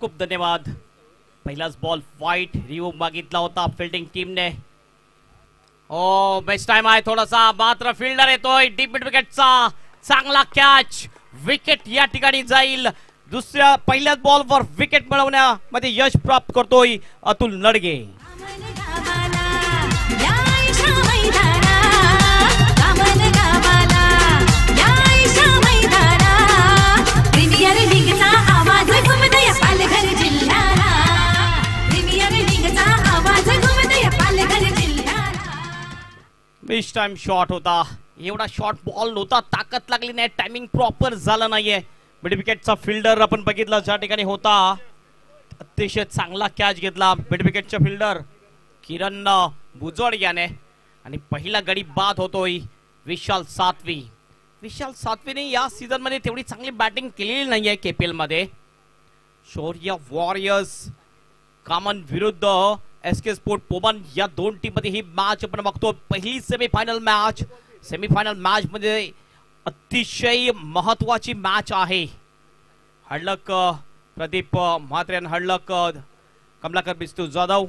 खूप धन्यवाद. पहिलाच बॉल वाईट रिव्ह्यू मागितला होता फिल्डिंग टीमने. बेस्ट टाइम आहे थोडासा, मात्र फिल्डर येतोय डीप मिड विकेटचा. चांगला कॅच, विकेट या ठिकाणी जाईल. दुसऱ्या पहिल्याच बॉलवर विकेट मिळवण्यामध्ये यश प्राप्त करतोय अतुल नडगे. बेस्ट टाइम शॉट होता, एवढा शॉर्ट बॉल होता, ताकद लागली नाही, टायमिंग प्रॉपर झाला नाहीये. मिड विकेटचा फिल्डर आपण बघितला ज्या ठिकाणी होता, अतिशय चांगला कॅच घेतला मिड विकेटच्या फिल्डर किरण बुजोड याने. आणि पहिला गडी बाद होतोय विशाल सातवी. विशाल सातवीने या सीझन मध्ये तेवढी चांगली बॅटिंग केलेली नाहीये केपीएल मध्ये. शौर्य वॉरियर्स कामन विरुद्ध एसके स्पोर्ट पोबन या दोन टीम मध्ये ही मॅच आपण बघतो. पहिली सेमीफायनल मॅच. सेमीफायनल मॅच मध्ये अतिशय महत्वाची मॅच आहे. हडलक प्रदीप म्हात्रे, हडलक कमलाकर बिस्तू जाधव.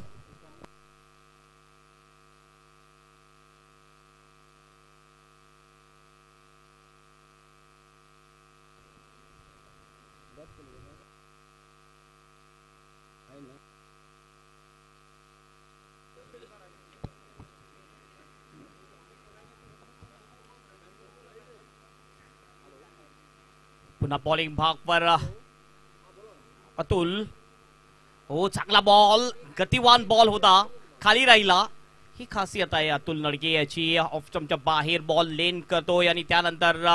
पुन्हा बॉलिंग भागवर अतुल. हो, चांगला बॉल, गतिवान बॉल होता, खाली राहिला. ही खासियत आहे अतुल नडगे याची. ऑफ स्टंपच्या बाहेर बॉल लेन करतोय आणि त्यानंतर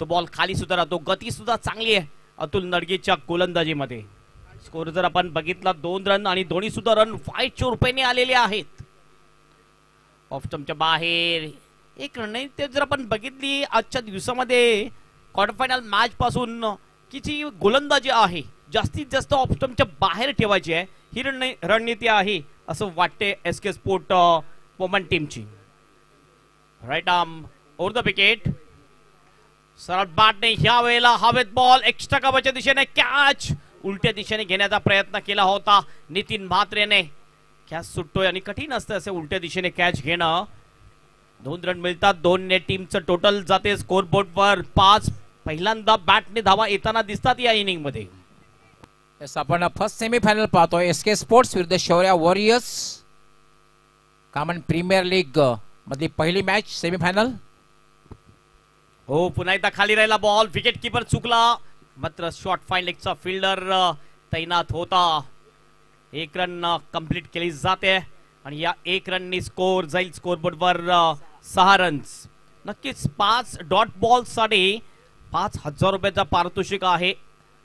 तो बॉल खाली सुद्धा राहतो. गती सुद्धा चांगली आहे अतुल नडगेच्या गोलंदाजीमध्ये. स्कोर जर आपण बघितला 2 रन आणि दोन्ही सुद्धा रन वाईटच्या रुपयाने आलेले आहेत. ऑफ स्टंपच्या बाहेर 1 रन नाही. ते जर आपण बघितली आजच्या दिवसामध्ये क्वार्टर फायनल मॅच पासून की जी गोलंदाजी आहे जास्तीत जास्त ऑफ स्टंपच्या बाहेर ठेवायची आहे, ही रणनीती आहे असं वाटते एसके स्पोर्ट वुमन टीमची. Right arm over the wicket. सरळ बॅटने ह्या वेळेला हवेत बॉल एक्स्ट्रा कव्हरच्या दिशेने कॅच उलट्या दिशेने घेण्याचा प्रयत्न केला होता नितीन म्हात्रेने. कॅच सुटतोय आणि कठीण असतं असे उलट्या दिशेने कॅच घेणं. 2 रन मिळतात. 2 ने टीमचं टोटल जाते स्कोर बोर्ड वर 5. पहिल्यांदा बॅटने धावा येताना दिसतात या इनिंग मध्ये. आपण फर्स्ट सेमीफायनल पाहतोय एसके स्पोर्ट्स विरुद्ध शौर्य वॉरियर्स कॉमन प्रीमियर लीग मधली पहिली मॅच सेमीफायनल. हो, पुन्हा एकदा खाली राहिला बॉल, विकेट किपर चुकला, मात्र शॉर्ट फाईन लेगचा फिल्डर तैनात होता. 1 रन कंप्लीट केली जाते आणि या 1 रननी स्कोर जाईल स्कोरबोर्ड वर 6 रन्स. नक्कीच 5 डॉट बॉल साठी 5,000 रुपयाचा पारितोषिक आहे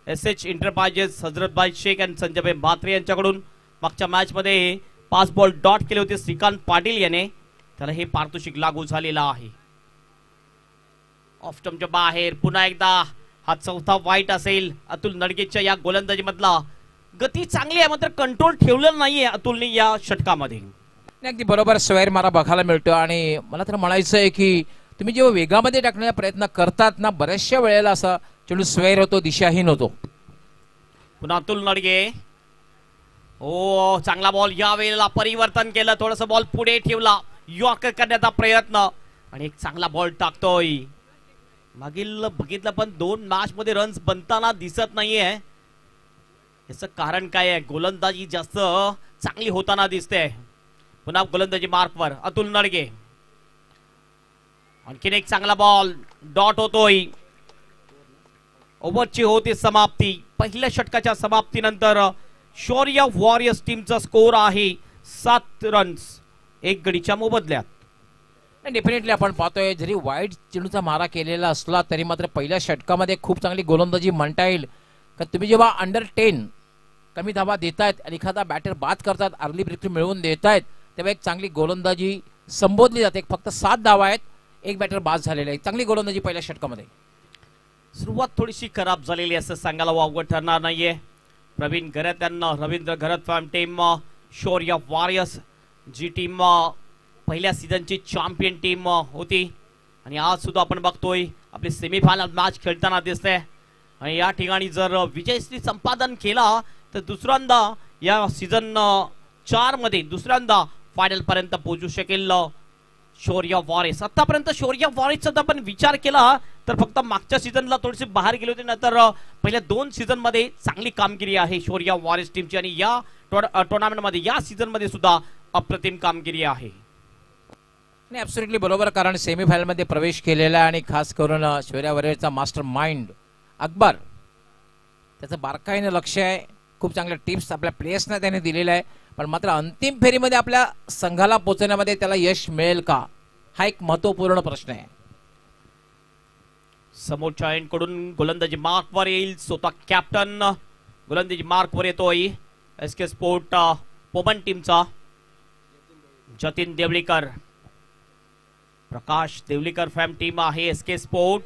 एसएच एंटरप्राइजेस हजरतभाई शेख आणि संजयभाई म्हात्रे यांच्याकडून. मागच्या मॅच मध्ये 5 बॉल डॉट केले होते श्रीकांत पाटील याने, त्याला हे पारितोषिक लागू झालेला आहे. ऑफ स्टंपच्या बाहेर पुन्हा एकदा हा चौथा वाईट असेल अतुल नडगेच्या या गोलंदाजी मधला. गती चांगली आहे मात्र कंट्रोल ठेवलेलं नाहीये अतुलने या षटकामध्ये. अगदी बरोबर स्वेर मारा बघायला मिळतो. आणि मला तर म्हणायचं आहे की तुम्ही जेव्हा वेगामध्ये टाकण्याचा प्रयत्न करतात ना, बऱ्याचशा वेळेला असा चेंडू स्वेर होतो, दिशाहीन होतो. पुन्हा अतुल नडगे. हो, चांगला बॉल, या वेळेला परिवर्तन केलं, थोडस बॉल पुढे ठेवला, यॉर्कर करण्याचा प्रयत्न आणि एक चांगला बॉल टाकतोय. मागील बघितलं पण 2 मॅच मध्ये रन्स बनताना दिसत नाहीये. याचं कारण काय आहे? गोलंदाजी जास्त चांगली होताना दिसते. पुन्हा गोलंदाजी मार्कवर अतुल नडगे. आणखीन एक चांगला बॉल, डॉट होतोय. ओव्हरची होती समाप्ती. पहिल्या षटकाच्या समाप्तीनंतर शौर्य वॉरियर्स टीमचा स्कोर आहे 7 रन्स 1 गडीच्या मोबदल्यात. डेफिनेटली आपण पाहतोय जरी वाईट चेंडूचा मारा केलेला असला तरी मात्र पहिल्या षटकामध्ये खूप चांगली गोलंदाजी म्हणता येईल. का तुम्ही जेव्हा अंडर 10 कमी धावा देतायत आणि एखादा बॅटर बाद करतात, अर्ली ब्रेक मिळवून देतायत, तेव्हा एक चांगली गोलंदाजी संबोधली जाते. फक्त 7 धावा आहेत, 1 बॅटर बाद झालेला आहे. चांगली गोलंदाजी पहिल्या षटकामध्ये. सुरुवात थोडीशी खराब झालेली असं सांगायला वावगं ठरणार नाहीये. प्रवीण घरत यांना रवींद्र घरत फॅम टीम शौर्य वॉरियर्स जी टीम पहिल्या सीझनची चॅम्पियन टीम होती आणि आज सुद्धा आपण बघतोय आपली सेमीफायनल मॅच खेळताना दिसते. आणि या ठिकाणी जर विजयश्री संपादन केला तर दुसऱ्यांदा या सीझन 4 मध्ये दुसऱ्यांदा फायनल पर्यंत पोहोचू शकेल शौर्य वॉरिस. आतापर्यंत शौर्य वॉरिसचा जर आपण विचार केला तर फक्त मागच्या सीझनला थोडेसे बाहेर गेले होते, नंतर पहिल्या 2 सीझन मध्ये चांगली कामगिरी आहे शौर्य वॉरिस टीमची आणि या टुर्नामेंट मध्ये या सीझन मध्ये सुद्धा अप्रतिम कामगिरी आहे. नाही ॲब्सोल्युटली बरोबर, कारण सेमीफायनल मध्ये प्रवेश केलेला आहे आणि खास करून शौर्य वॉरियरचा मास्टर माइंड अकबर त्याचं बारकाईनं लक्ष आहे. खूप चांगल्या टिप्स आपल्या प्लेयर्सना त्याने दिलेल्या आहे, पण मात्र अंतिम फेरीमध्ये आपल्या संघाला पोहोचण्यामध्ये त्याला यश मिळेल का हा एक महत्वपूर्ण प्रश्न आहे. समोरच्या एंड कडून गोलंदाजी मार्क वर येईल. स्वतः कॅप्टन गोलंदाजी मार्क वर येतोय एसके स्पोर्ट पोमन टीमचा जतीन देवळीकर. प्रकाश देवलीकर फॅम टीम आहे एसके स्पोर्ट.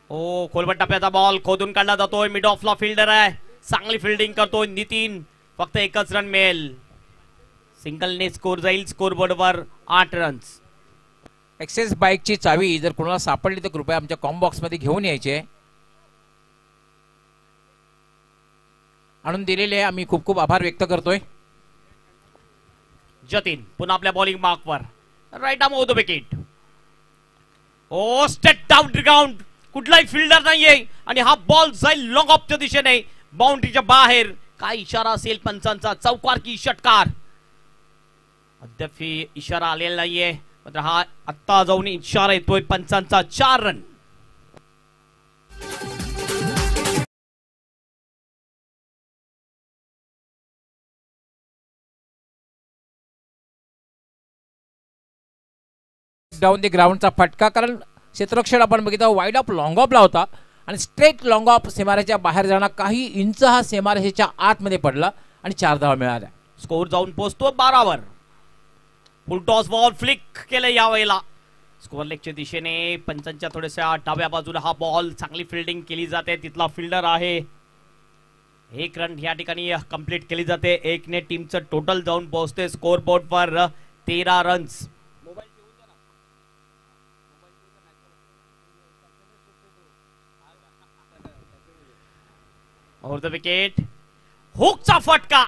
ओ खोलबट टप्प्याचा बॉल खोदून काढला जातोय. मिड ऑफला फिल्डर आहे, चांगली फिल्डिंग करतोय नितीन. फक्त एकच रन मिळेल. सिंगलने स्कोर जाईल स्कोर बोर्डवर 8 रन्स. एक्सेस बाईकची चावी जर कोणाला सापडली तर कृपया आमच्या कॉम बॉक्स मध्ये घेऊन यायचे. आणून दिलेले आम्ही खूप खूप आभार व्यक्त करतोय. जतीन पुन्हा आपल्या बॉलिंग मार्कवर right arm over the wicket. Oh straight down ground, कुठलाही फिल्डर नाहीये आणि हा बॉल जाईल लॉंग ऑफच्या दिशेने बाउंड्रीच्या बाहेर. काय इशारा असेल पंचांचा, चौकार की षटकार अद्याप इशारा आलेला नाहीये, मात्र हा आत्ता जाऊन इशारा येतोय पंचांचा. 4 रन. डाऊन द ग्राउंडचा फटका, कारण क्षेत्ररक्षण आपण बघितलं वाईड ऑफ लॉंग ऑफ ला होता आणि स्ट्रेट लॉंग ऑफ सीमारेच्या बाहेर जाणार काही इंच हा सीमारेषेच्या आतमध्ये पडला आणि 4 धावा मिळाल्या. स्कोर जाऊन पोहोचतो 12 वर. फुल टॉस बॉल फ्लिक केलं यावेळेला स्कोअर लेगच्या दिशेने. पंचांच्या थोड्याशा डाव्या बाजूला हा बॉल चांगली फिल्डिंग केली जाते. तिथला फिल्डर आहे. 1 रन या ठिकाणी कंप्लीट केली जाते. 1 ने टीमचं टोटल जाऊन पोहोचते स्कोर बोर्डवर 13 रन्स. Over the wicket. हुकचा फटका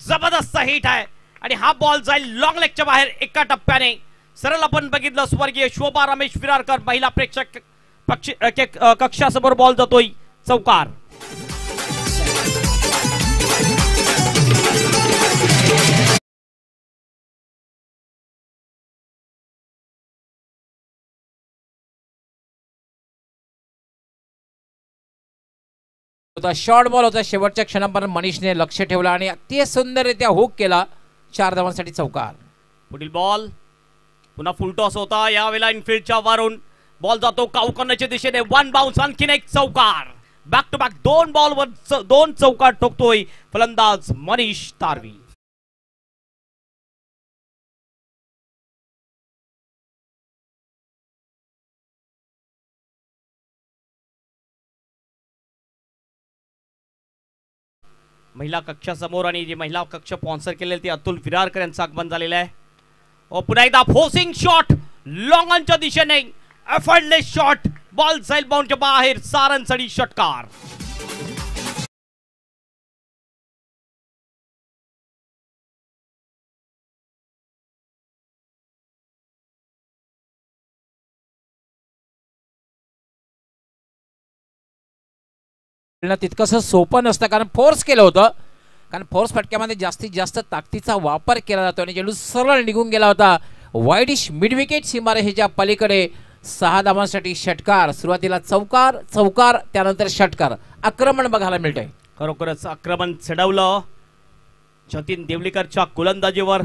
जबरदस्त हिट आहे आणि हा बॉल जाईल लॉंग लेगच्या बाहेर एका टप्प्याने. सरळ आपण बघितलं स्वर्गीय शोभा रमेश विरारकर महिला प्रेक्षक कक्षासमोर बॉल जातोय चौकार. शॉर्ट बॉल होता. शेवटच्या क्षणापर्यंत मनीषने लक्ष ठेवलं आणि अति सुंदररित्या हुक केला. 4 धावांसाठी चौकार. पुढील बॉल पुन्हा फुल टॉस होता. यावेळेला इनफिल्डच्या वरून बॉल जातो काऊ करण्याच्या दिशेने. 1 बाउन्स, आणखीन एक चौकार. बॅक टू बॅक 2 बॉलवर 2 चौकार ठोकतोय फलंदाज मनीष तारवी. महिला कक्षासमोर आणि जे महिला कक्ष स्पॉन्सर केलेले ते अतुल विरारकर यांचं आगमन झालेलं आहे. पुन्हा एकदा फोर्सिंग शॉट लॉंग ऑनच्या दिशेने. एफर्टलेस शॉट, बॉल जाईल बाउंडच्या बाहेर. 6 रनसाठी षटकार. तितकंसं सोपं नसतं, कारण फोर्स केलं होतं. कारण फोर्स फटक्यामध्ये जास्तीत जास्त ताकदीचा वापर केला जातो आणि चेंडू सरळ निघून गेला होता वाईडिश मिड विकेट सीमारेषेच्या पलीकडे. 6 धावांसाठी षटकार. सुरुवातीला चौकार चौकार त्यानंतर षटकार. आक्रमण बघायला मिळतंय. खरोखरच आक्रमण चढवलं जतीन देवलीकरच्या गोलंदाजीवर.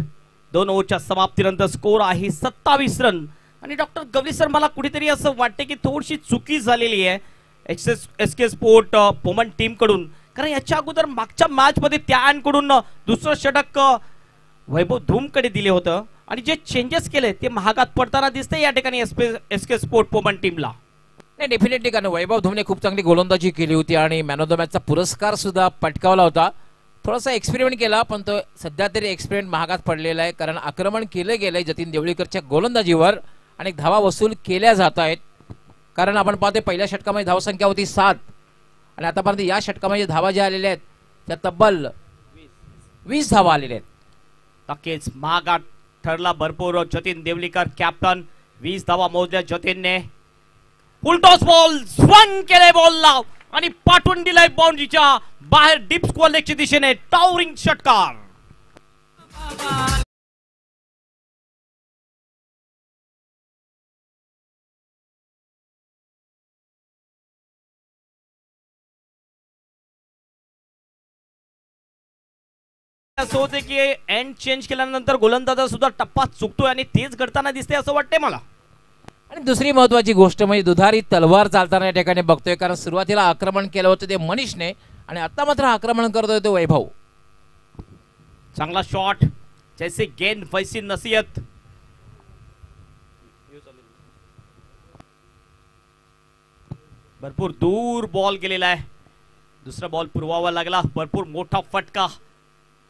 2 ओव्हरच्या समाप्तीनंतर स्कोर आहे 27 रन. आणि डॉक्टर गवली सर, मला कुठेतरी असं वाटते की थोडीशी चुकी झालेली आहे एसके स्पोर्ट पोमन टीम कडून. कारण याच्या अगोदर मागच्या मॅच मध्ये त्यांकडून दुसरं षटक वैभव धूमकडे दिले होतं आणि जे चेंजेस केले ते महागात पडताना दिसते या ठिकाणी एसके स्पोर्ट पोमन टीमला. नाही डेफिनेटली, कारण वैभव धूमने खूप चांगली गोलंदाजी केली होती आणि मॅन ऑफ द मॅचचा पुरस्कार सुद्धा पटकावला होता. थोडासा एक्सपेरिमेंट केला, पण तो सध्या तरी एक्सपेरिमेंट महागात पडलेला आहे. कारण आक्रमण केलं गेलंय जतीन देवळीकरच्या गोलंदाजीवर आणि धावा वसूल केल्या जात आहेत. कारण आपण पाहतोय पहिल्या षटकामध्ये धावसंख्या होती 7 आणि आतापर्यंत या षटकामध्ये धावा ज्या आलेल्या आहेत त्या तब्बल 20 धावा आलेल्या आहेत. नक्कीच महागात ठरला भरपूर. जतीन देवलीकर कॅप्टन. 20 धावा मोजल्या जतीनने. फुलटॉस बॉल स्वंग केले बॉलला आणि पाठवून दिलाय बाउंड्रीच्या बाहेर डीप स्क्वेअर लेगच्या दिशेने. टॉवरिंग षटकार. असं होते की एंड चेंज केल्यानंतर गोलंदाजा सुद्धा टप्पा चुकतोय आणि तेच घडताना दिसते असं वाटतंय मला. आणि दुसरी महत्वाची गोष्ट म्हणजे दुधारी तलवार चालताना या ठिकाणी बघतोय, कारण सुरुवातीला आक्रमण केलं होतं ते मनीषने आणि आता मात्र आक्रमण करतोय तो वैभव. चांगला शॉट. जैसे गेंद वैसी नसीहत. भरपूर दूर बॉल गेलेला आहे. दुसरा बॉल पुरवावा लागला. भरपूर मोठा फटका.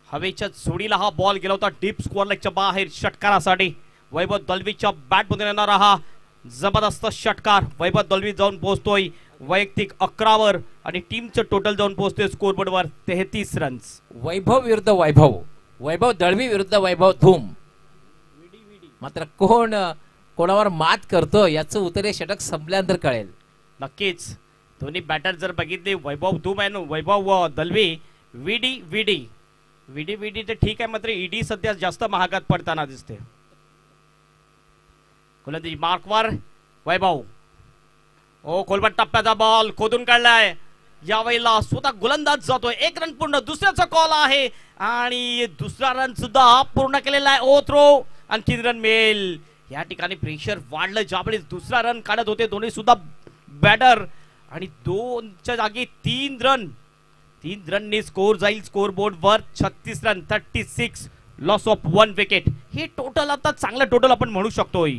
हवेच्या जोडीला हा बॉल गेला होता डीप स्क्वेअर लेगच्या बाहेर षटकारासाठी. वैभव दलवीच्या बॅटमधून येणारा हा जबरदस्त षटकार. वैभव दलवी जाऊन पोहोचतोय वैयक्तिक 11 वर आणि टीमचं टोटल जाऊन पोहोचतोय स्कोरबोर्डवर 33 रन्स. वैभव विरुद्ध वैभव, वैभव दळवी विरुद्ध वैभव धूम. मात्र कोण कोणावर मात करतो याचं उत्तर हे षटक संपल्यानंतर कळेल. नक्कीच दोन्ही बॅटर जर बघितले वैभव धूम आहे वैभव दलवी. विडी विडी विडी विडी तर ठीक आहे, मात्र ईडी सध्या जास्त महागात पडताना दिसते. गोलंदाजी मार्कवर वैभव. ओ खोलबट टप्प्याचा बॉल खोदून काढलाय. यावेळेला स्वतः गोलंदाज जातोय. 1 रन पूर्ण. दुसऱ्याचा कॉल आहे आणि दुसरा रन सुद्धा पूर्ण केलेला आहे. ओ थ्रो आणि 3 रन मिळेल. या ठिकाणी प्रेशर वाढलं. ज्यावेळेस दुसरा रन काढत होते दोन्ही सुद्धा बॅटर आणि 2च्या जागी 3 रन. 3 रनने स्कोर जाईल स्कोर बोर्ड वर. 36 रन 36. Loss of 1 wicket. हे टोटल आता चांगलं टोटल आपण म्हणू शकतोय.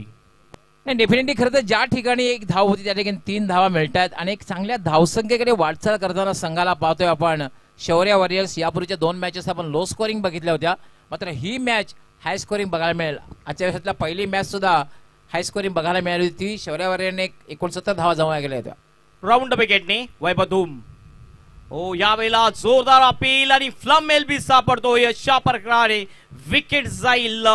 डेफिनेटली खरं तर ज्या ठिकाणी 1 धाव होती त्या ठिकाणी 3 धावा मिळतात आणि एक चांगल्या धावसंख्येकडे वाटचाल करताना संघाला पाहतोय आपण. शौर्य वॉरियर्स यापूर्वीच्या 2 मॅचेस आपण लो स्कोरिंग बघितल्या होत्या, मात्र ही मॅच हाय स्कोरिंग बघायला मिळेल. आजच्या दिवसातल्या पहिली मॅच सुद्धा हाय स्कोरिंग बघायला मिळाली होती. शौर्य वॉरियरने 69 धावा जमा केल्या होत्या. राऊंड विकेटने वैभव धूम. ओ यावेळेला जोरदार अपील आणि फ्लम एल बी सापडतोय. अशा प्रकारे विकेट जाईल.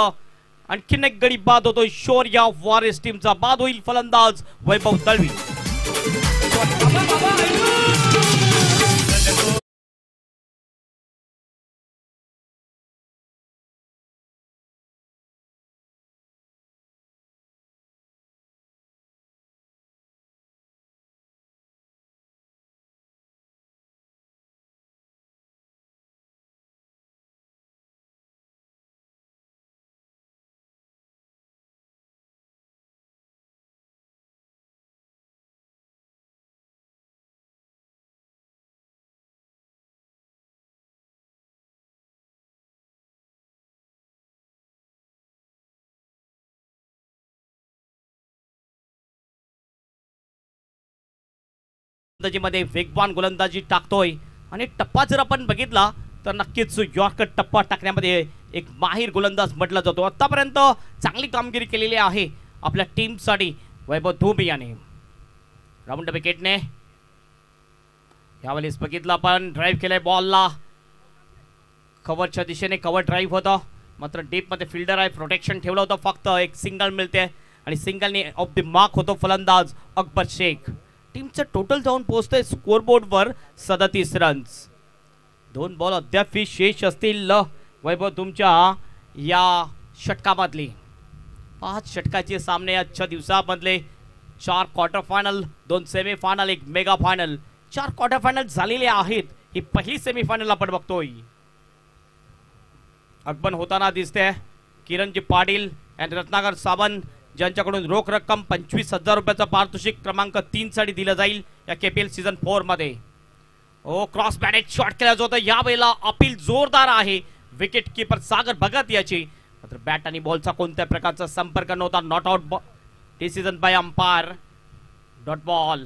आणखीन एक गडी बाद होतोय. शौर्य वॉरियर्स टीमचा बाद होईल. फलंदाज वैभव दळवी. मध्ये वेगवान गोलंदाजी टाकतोय आणि टप्पा जर आपण बघितला तर नक्कीच यॉर्कर टप्पा टाकण्यामध्ये एक माहिर गोलंदाज म्हटला जातो. आतापर्यंत चांगली कामगिरी केलेली आहे आपल्या टीमसाठी वैभव धूम याने. राऊंड विकेटने यावेळेस बघितलं आपण ड्राईव्ह केलाय बॉलला. कव्हरच्या दिशेने कव्हर ड्राईव्ह होता, मात्र डीप मध्ये फिल्डर आहे. प्रोटेक्शन ठेवलं होतं. फक्त एक सिंगल मिळते आणि सिंगलने ऑफ द मार्क होतो फलंदाज अकबर शेख. टीमचं टोटल जाऊन पोहोचतंय स्कोरबोर्डवर 37 रन्स. 2 बॉल अद्याप शेष असतील वैभव तुमच्या या षटकामधले. 5 षटकाचे सामने आजच्या दिवसामधले. 4 quarter final, 2 semi final, 1 mega final. 4 quarter final झालेले आहेत. ही पहिली सेमी फायनल आपण बघतोय. आगमन होताना दिसते किरणजी पाटील आणि रत्नाकर सावंत, ज्यांच्याकडून रोख रक्कम 25,000 रुपयाचा पारितोषिक क्रमांक 3 साठी दिलं जाईल या केपीएल सीझन 4 मध्ये. ओ क्रॉस बॅटेड शॉट केला जातो. यावेळेला अपील जोरदार आहे विकेट किपर सागर भगत याची, मात्र बॅट आणि बॉलचा कोणत्या प्रकारचा संपर्क नव्हता. Not out decision bye umpire. Dot ball.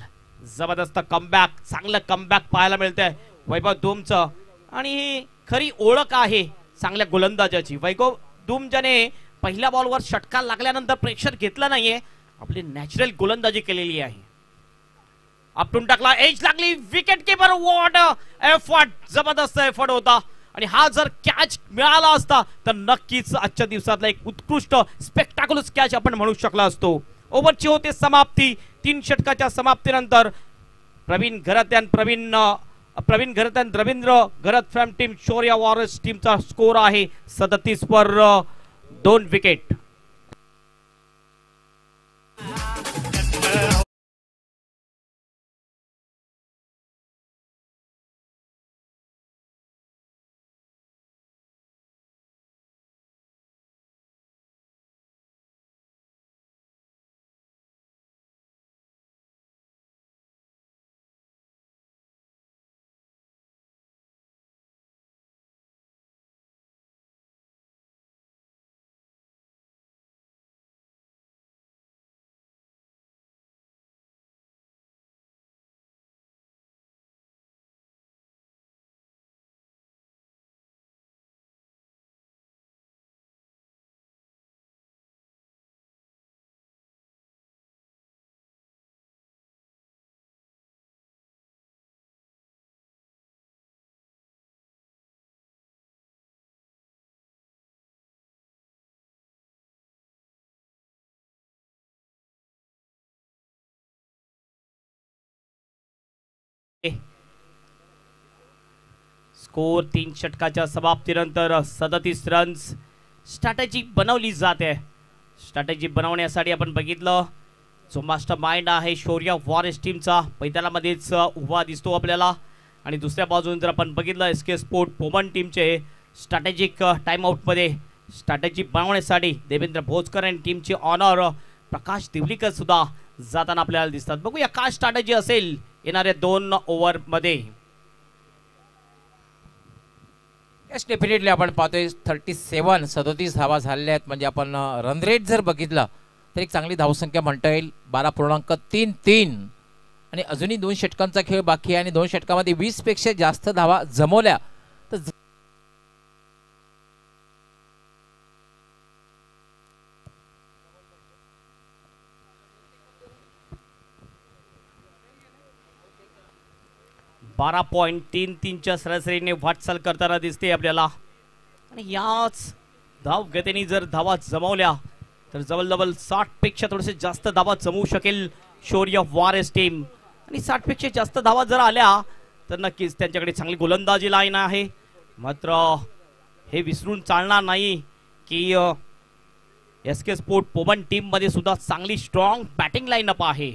जबरदस्त कमबॅक, चांगलं कमबॅक पाहायला मिळतंय वैभव धूमचं आणि ही खरी ओळख आहे चांगल्या गोलंदाजाची. वैभव धूम ज्याने पहिल्या बॉलवर षटकार लागल्यानंतर प्रेशर घेतला नाहीये, आपली नॅचरल गोलंदाजी केलेली आहे. आपटून टाकला, एज लागली, विकेट किपर वॉट एफर्ट, जबरदस्त एफर्ट होता. आणि हा जर कॅच मिळाला असता तर नक्कीच आजच्या दिवसातला एक उत्कृष्ट स्पेक्टाक्युलर कॅच आपण म्हणू शकला असतो. ओव्हरची होते समाप्ती. 3 षटकाच्या समाप्तीनंतर प्रवीण घरत्यान रवींद्र घरत फ्रॉम टीम शौर्य वॉरियर्स टीमचा स्कोर आहे 37 वर 2 विकेट. स्कोर 3 षटकाच्या समाप्तीनंतर 37 रन्स. स्ट्रॅटेजी बनवली जाते. स्ट्रॅटेजी बनवण्यासाठी आपण बघितलं जो मास्टर माइंड आहे शौर्य वॉरियर्स टीमचा मैदानामध्येच उभा दिसतो आपल्याला. आणि दुसऱ्या बाजून जर आपण बघितलं एसके स्पोर्ट पोमन टीमचे स्ट्रॅटेजिक टाइमआउटमध्ये स्ट्रॅटेजी बनवण्यासाठी देवेंद्र भोजकर आणि टीमचे ऑनर प्रकाश दिवलीकर सुद्धा जाताना आपल्याला दिसतात. बघूया काय स्ट्रॅटेजी असेल येणाऱ्या 2 ओव्हरमध्ये. येस डेफिनेटली आपण पाहतोय 37 धावा झालेल्या आहेत. म्हणजे आपण रन रेट जर बघितला तर एक चांगली धावसंख्या म्हणता येईल 12.33. आणि अजूनही 2 षटकांचा खेळ बाकी आहे आणि 2 षटकामध्ये 20 पेक्षा जास्त धावा जमवल्या तर 12.33च्या सरासरीने वाटचाल करताना दिसते आपल्याला. आणि याच धाव गतीने जर धावा जमवल्या तर जवळजवळ 60 पेक्षा थोडेसे जास्त धावा जमवू शकेल शौर्य वॉरियर्स टीम. आणि 60 पेक्षा जास्त धावा जर आल्या तर नक्कीच त्यांच्याकडे चांगली गोलंदाजी लाईन आहे. मात्र हे विसरून चालणार नाही की एसके स्पोर्ट पोमन टीम मध्ये सुद्धा चांगली स्ट्रॉंग बॅटिंग लाईनअप आहे.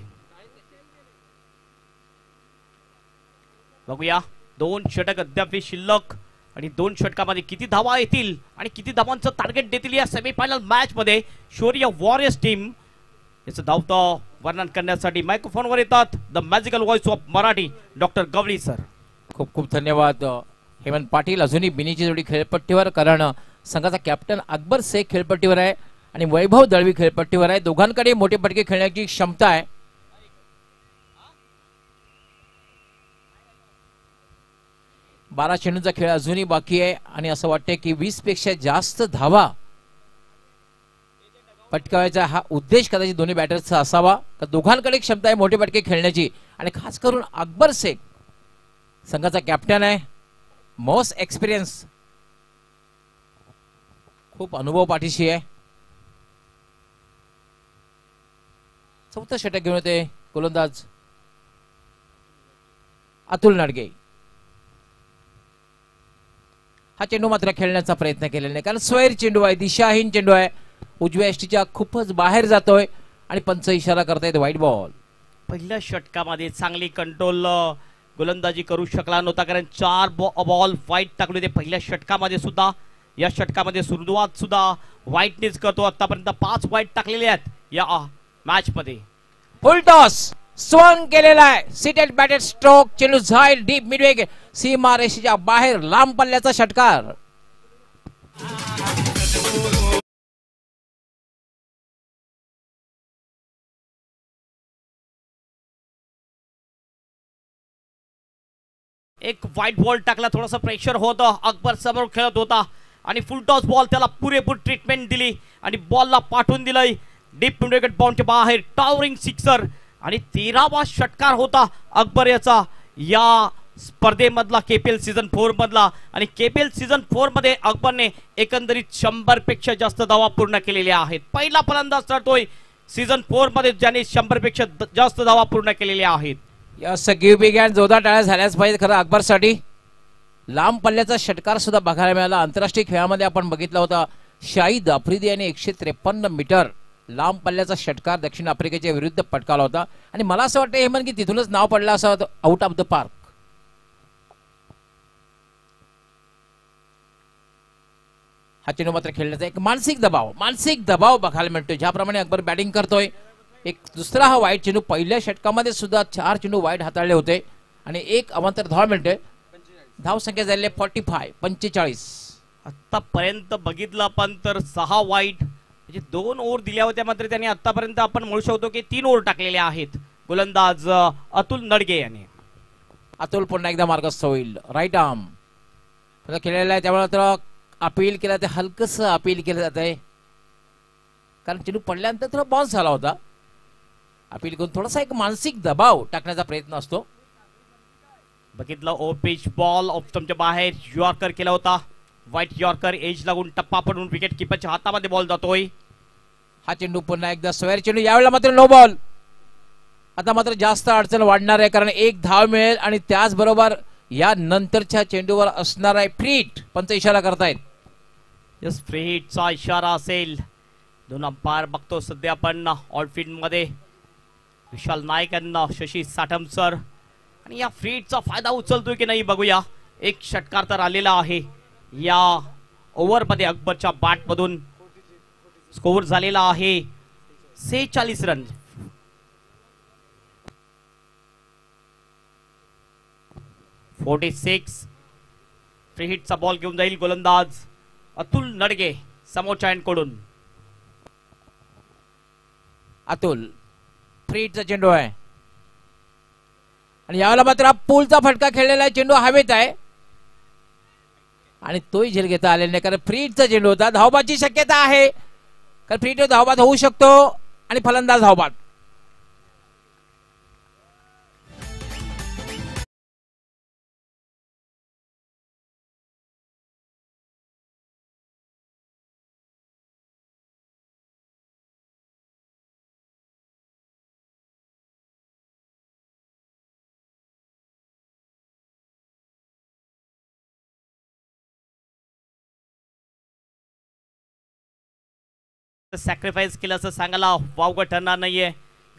बघूया 2 षटक अद्याप शिल्लक आणि 2 षटकामध्ये किती धावा येतील आणि किती धावांचं टार्गेट देतील या सेमीफायनल मॅच मध्ये शौर्य वॉरियर्स टीम. याचं धावतं वर्णन करण्यासाठी मायक्रोफोनवर येतात the magical voice of Marathi doctor Gawali sir. खूप खूप धन्यवाद हेमंत पाटील. अजूनही बिनीची जोडी खेळपट्टीवर कारण संघाचा कॅप्टन अकबर शेख खेळपट्टीवर आहे आणि वैभव दळवी खेळपट्टीवर आहे. दोघांकडे मोठे फटके खेळण्याची क्षमता आहे. बारा चेंडूंचा खेळ अजूनही बाकी आहे आणि असं वाटतंय की 20 पेक्षा जास्त धावा पटकावायचा हा उद्देश कदाचित दोन्ही बॅटर्सचा असावा. तर दोघांकडे क्षमता आहे मोठे फटके खेळण्याची आणि खास करून अकबर शेख संघाचा कॅप्टन आहे. मोस्ट एक्सपिरियन्स, खूप अनुभव पाठीशी आहे. चौथं षटक घेऊन येते गोलंदाज अतुल नडगे. हा चेंडू मात्र खेळण्याचा प्रयत्न केलेला नाही कारण स्वैर चेंडू आहे, दिशाहीन चेंडू आहे, उजव्या यष्टीच्या खूपच बाहेर जातोय आणि पंच इशारा करतायत वाईट बॉल. पहिल्या षटकामध्ये चांगली कंट्रोल गोलंदाजी करू शकला नव्हता कारण 4 बॉल वाईट टाकले होते पहिल्या षटकामध्ये सुद्धा. या षटकामध्ये सुरुवात सुद्धा वाईटनेच करतो. आतापर्यंत 5 वाईट टाकलेले आहेत या मॅच मध्ये. फुल टॉस स्वंग केलेला आहे, सिटेड बॅटेड स्ट्रोक, चेंडू जाईल डीप मिडवे सीमा रेषेच्या बाहेर लांब पल्ल्याचा षटकार. एक व्हाईट बॉल टाकला, थोडासा प्रेशर होतं, अकबर समोर खेळत होता आणि फुल टॉस बॉल त्याला पुरेपूर ट्रीटमेंट दिली आणि बॉलला पाठवून दिलंय डीप मिडविकेट बाउंडच्या बाहेर. टॉवरिंग सिक्सर आणि 13वा षटकार होता अकबर याचा या स्पर्धेमधला केपीएल सीझन 4 मधला. आणि केपीएल सीझन 4 मध्ये अकबरने एकंदरीत 100 पेक्षा जास्त धावा पूर्ण केलेल्या आहेत. पहिला फलंदाज ठरतोय सीझन 4 मध्ये ज्याने 100 पेक्षा जास्त धावा पूर्ण केलेल्या आहेत. यस गिव्ह बिग हँड, जोरदार टाळ्या झाल्याच पाहिजे खरं अकबरसाठी. लांब पल्ल्याचा षटकार सुद्धा बघायला मिळाला. आंतरराष्ट्रीय खेळामध्ये आपण बघितला होता शाहिद आफ्रिदी याने 153 मीटर लांब पल्ल्याचा षटकार दक्षिण आफ्रिकेच्या विरुद्ध पटकावला होता. आणि मला असं वाटतं हेमंत की तिथूनच नाव पडलं असं आउट ऑफ द पार्क. हा चेंडू मात्र खेळण्याचा एक मानसिक दबाव बघायला मिळतोय. ज्याप्रमाणे अकबर बॅटिंग करतोय, एक दुसरा हा वाईट चेंडू. पहिल्या षटकामध्ये सुद्धा 4 चेंडू वाईट हाताळले होते आणि एक अवांतर धाव मिळते. धाव संख्या झालेली 45. आतापर्यंत बघितलं आपण तर 6 वाईट म्हणजे 2 ओव्हर दिल्या होत्या. मात्र त्यांनी आतापर्यंत आपण म्हणू शकतो की 3 ओव्हर टाकलेल्या आहेत गोलंदाज अतुल नडगे यांनी. अतुल पुन्हा एकदा मार्गस्थ होईल. राईट आर्म खेळलेला आहे, त्यामुळे तर अपील केलं ते हलकस अपील केलं जात आहे, कारण चेंडू पडल्यानंतर थोडा बाउन्स झाला होता. अपील करून थोडासा एक मानसिक दबाव टाकण्याचा प्रयत्न असतो. बघितलं ओव्हर पिच बॉल ऑफ स्टंपच्या बाहेर यॉर्कर केला होता. व्हाईट यॉर्कर एज लागून टप्पा पडून विकेट किपरच्या हातामध्ये बॉल जातोय. हा चेंडू पुन्हा एकदा स्क्वेअर चेंडू, यावेळेला मात्र नो बॉल. आता मात्र जास्त अडचण वाढणार आहे, कारण एक धाव मिळेल आणि त्याचबरोबर या नंतरच्या चेंडूवर असणार आहे फ्री हिट. पंच इशारा करतायत. यस, फ्री हिटचा इशारा असेल. 2 अंपायर बघतो सध्या आपण ऑलफील्ड मध्ये, विशाल नाईक यांना शशी साठम सर. आणि या फ्री हिटचा फायदा उचलतोय की नाही बघूया. एक षटकार तर आलेला आहे या ओव्हर मध्ये. अकबरच्या बॅट मधून स्कोर झालेला आहे 46 रन. फ्री हिटचा बॉल घेऊन जाईल गोलंदाज अतुल नडगे समोरच्या एंडकडून. अतुल फ्री हिटचा चेंडू आहे आणि यावेळेला मात्र पूलचा फटका खेळलेला आहे. चेंडू हवेत आहे आणि तोही झेल घेता आलेला नाही, कारण फ्री हिटचा चेंडू होता. धावबाची शक्यता आहे, कारण फ्री हिट धावबाद होऊ शकतो आणि फलंदाज धावबाद. सॅक्रिफाईस केलं असं सांगायला वावगं ठरणार नाहीये,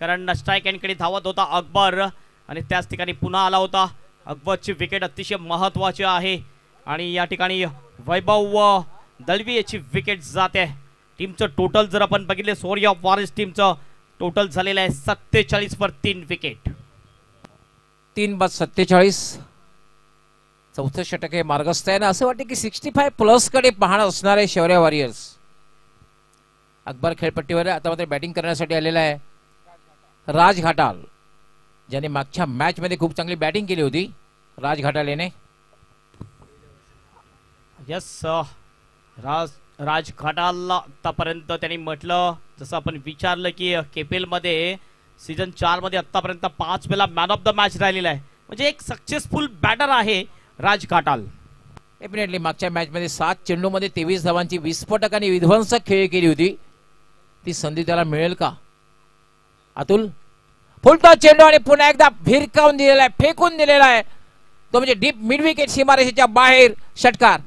कारण स्ट्राईक एंडकडे धावत होता अकबर आणि त्याच ठिकाणी पुन्हा आला होता. अकबरची विकेट अतिशय महत्वाची आहे आणि या ठिकाणी वैभव दळवी याची विकेट जाते. टीमचं टोटल जर आपण बघितले, सोर्या वॉरिस टीमचं टोटल झालेलं आहे 47 वर 3 विकेट. 3/47. चौथं षटक हे मार्गस्थ आहे ना. असं वाटतं की 65 प्लस कडे पाहणं असणार आहे शौर्य वॉरियर्स. अकबर खेळपट्टीवर आता मात्र बॅटिंग करण्यासाठी आलेला आहे राज घाटाल, ज्याने मागच्या मॅच मध्ये खूप चांगली बॅटिंग केली होती. राज घाटाल याने यस, राज घाटाल आतापर्यंत त्यांनी म्हटलं, जसं आपण विचारलं की केपीएल मध्ये सीझन 4 मध्ये आतापर्यंत 5 वेळा मॅन ऑफ द मॅच राहिलेला आहे. म्हणजे एक सक्सेसफुल बॅटर आहे राज घाटाल. डेफिनेटली मागच्या मॅच मध्ये 7 चेंडू मध्ये 23 धावांची विस्फोटक आणि विध्वंसक खेळी केली होती. ती संधी त्याला मिळेल का? अतुल फुलटॉ चेंडू आणि पुन्हा एकदा भिरकावून दिलेला आहे, फेकून दिलेला आहे तो, म्हणजे डीप मिड विकेट सीमारेषेच्या बाहेर षटकार.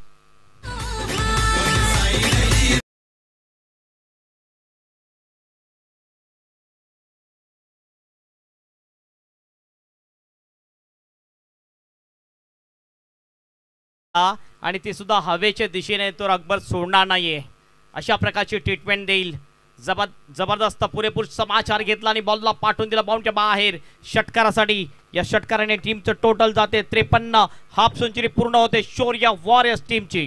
आणि ती सुद्धा हवेच्या दिशेने, तो अकबर सोडणार नाहीये. अशा प्रकारची ट्रीटमेंट देईल. जबरदस्त पुरेपूर समाचार घेतला आणि बॉलला पाठवून दिला बाउंडच्या बाहेर षटकारासाठी. या षटकाराने टीमचं टोटल जाते 53. हाफ सेंचुरी पूर्ण होते शौर्य वॉरियर्स टीमची.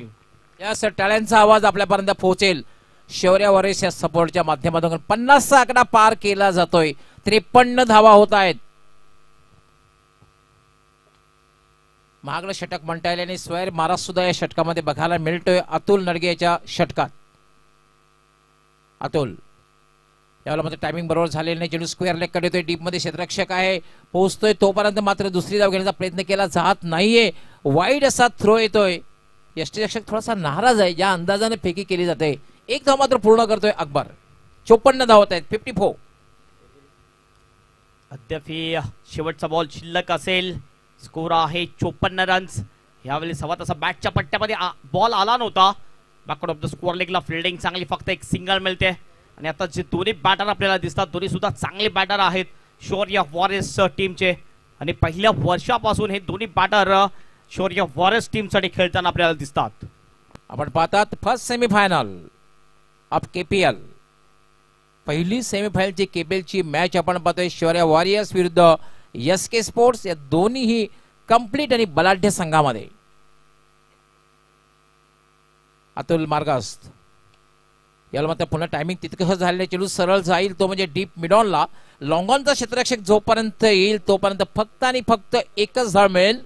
या टाळ्यांचा आवाज आपल्यापर्यंत पोहोचेल शौर्य वॉरियर्स या सपोर्टच्या माध्यमातून. 50चा आकडा पार केला जातोय. 53 धावा होत आहेत. महागडं षटक म्हणता येईल आणि स्क्वेअर मारा सुद्धा या षटकामध्ये बघायला मिळतोय अतुल नडगे याच्या षटकात. अतुल यावेळेला मात्र टायमिंग बरोबर झालेलं नाही. चेंडू स्क्वेअर लेग कडे येतोय. डीप मध्ये क्षेत्ररक्षक आहे, पोहोचतोय तोपर्यंत मात्र दुसरी धाव घेण्याचा प्रयत्न केला जात नाहीये. वाईड असा थ्रो येतोय. यष्टीरक्षक थोडासा नाराज आहे ज्या अंदाजाने फेकी केली जाते. एक धाव मात्र पूर्ण करतोय अकबर. 54 धावत आहेत. 54. अद्यापही शेवटचा बॉल शिल्लक असेल. स्कोर आहे 54 रन्स. यावेळी सव्वा तसा बॅटच्या पट्ट्यामध्ये बॉल आला नव्हता. बॅकवर्ड ऑफ द स्कोअर लेगला फिल्डिंग चांगली, फक्त एक सिंगल मिळते. आणि आता जे दोन्ही बॅटर आपल्याला दिसतात दोन्ही सुद्धा चांगले बॅटर आहेत शौर्य वॉरियर्स टीमचे. आणि पहिल्या वर्षापासून हे दोन्ही बॅटर शौर्य वॉरियर्स टीमसाठी खेळताना आपल्याला दिसतात. आपण पाहतात फर्स्ट सेमीफायनल ऑफ केपीएल. पहिली सेमीफायनलची केपीएलची मॅच आपण पाहतोय शौर्य वॉरियर्स विरुद्ध एसके स्पोर्ट्स या दोन्ही कंप्लीट आणि बलाढ्य संघामध्ये. अतुल मार्गस्थ याला मात्र पुन्हा टायमिंग तितकं झालेलं. चेंडू सरळ जाईल तो म्हणजे डीप मिडॉनला. लॉंगॉनचा क्षेत्ररक्षक जोपर्यंत येईल तोपर्यंत फक्त आणि फक्त एकच धाव मिळेल.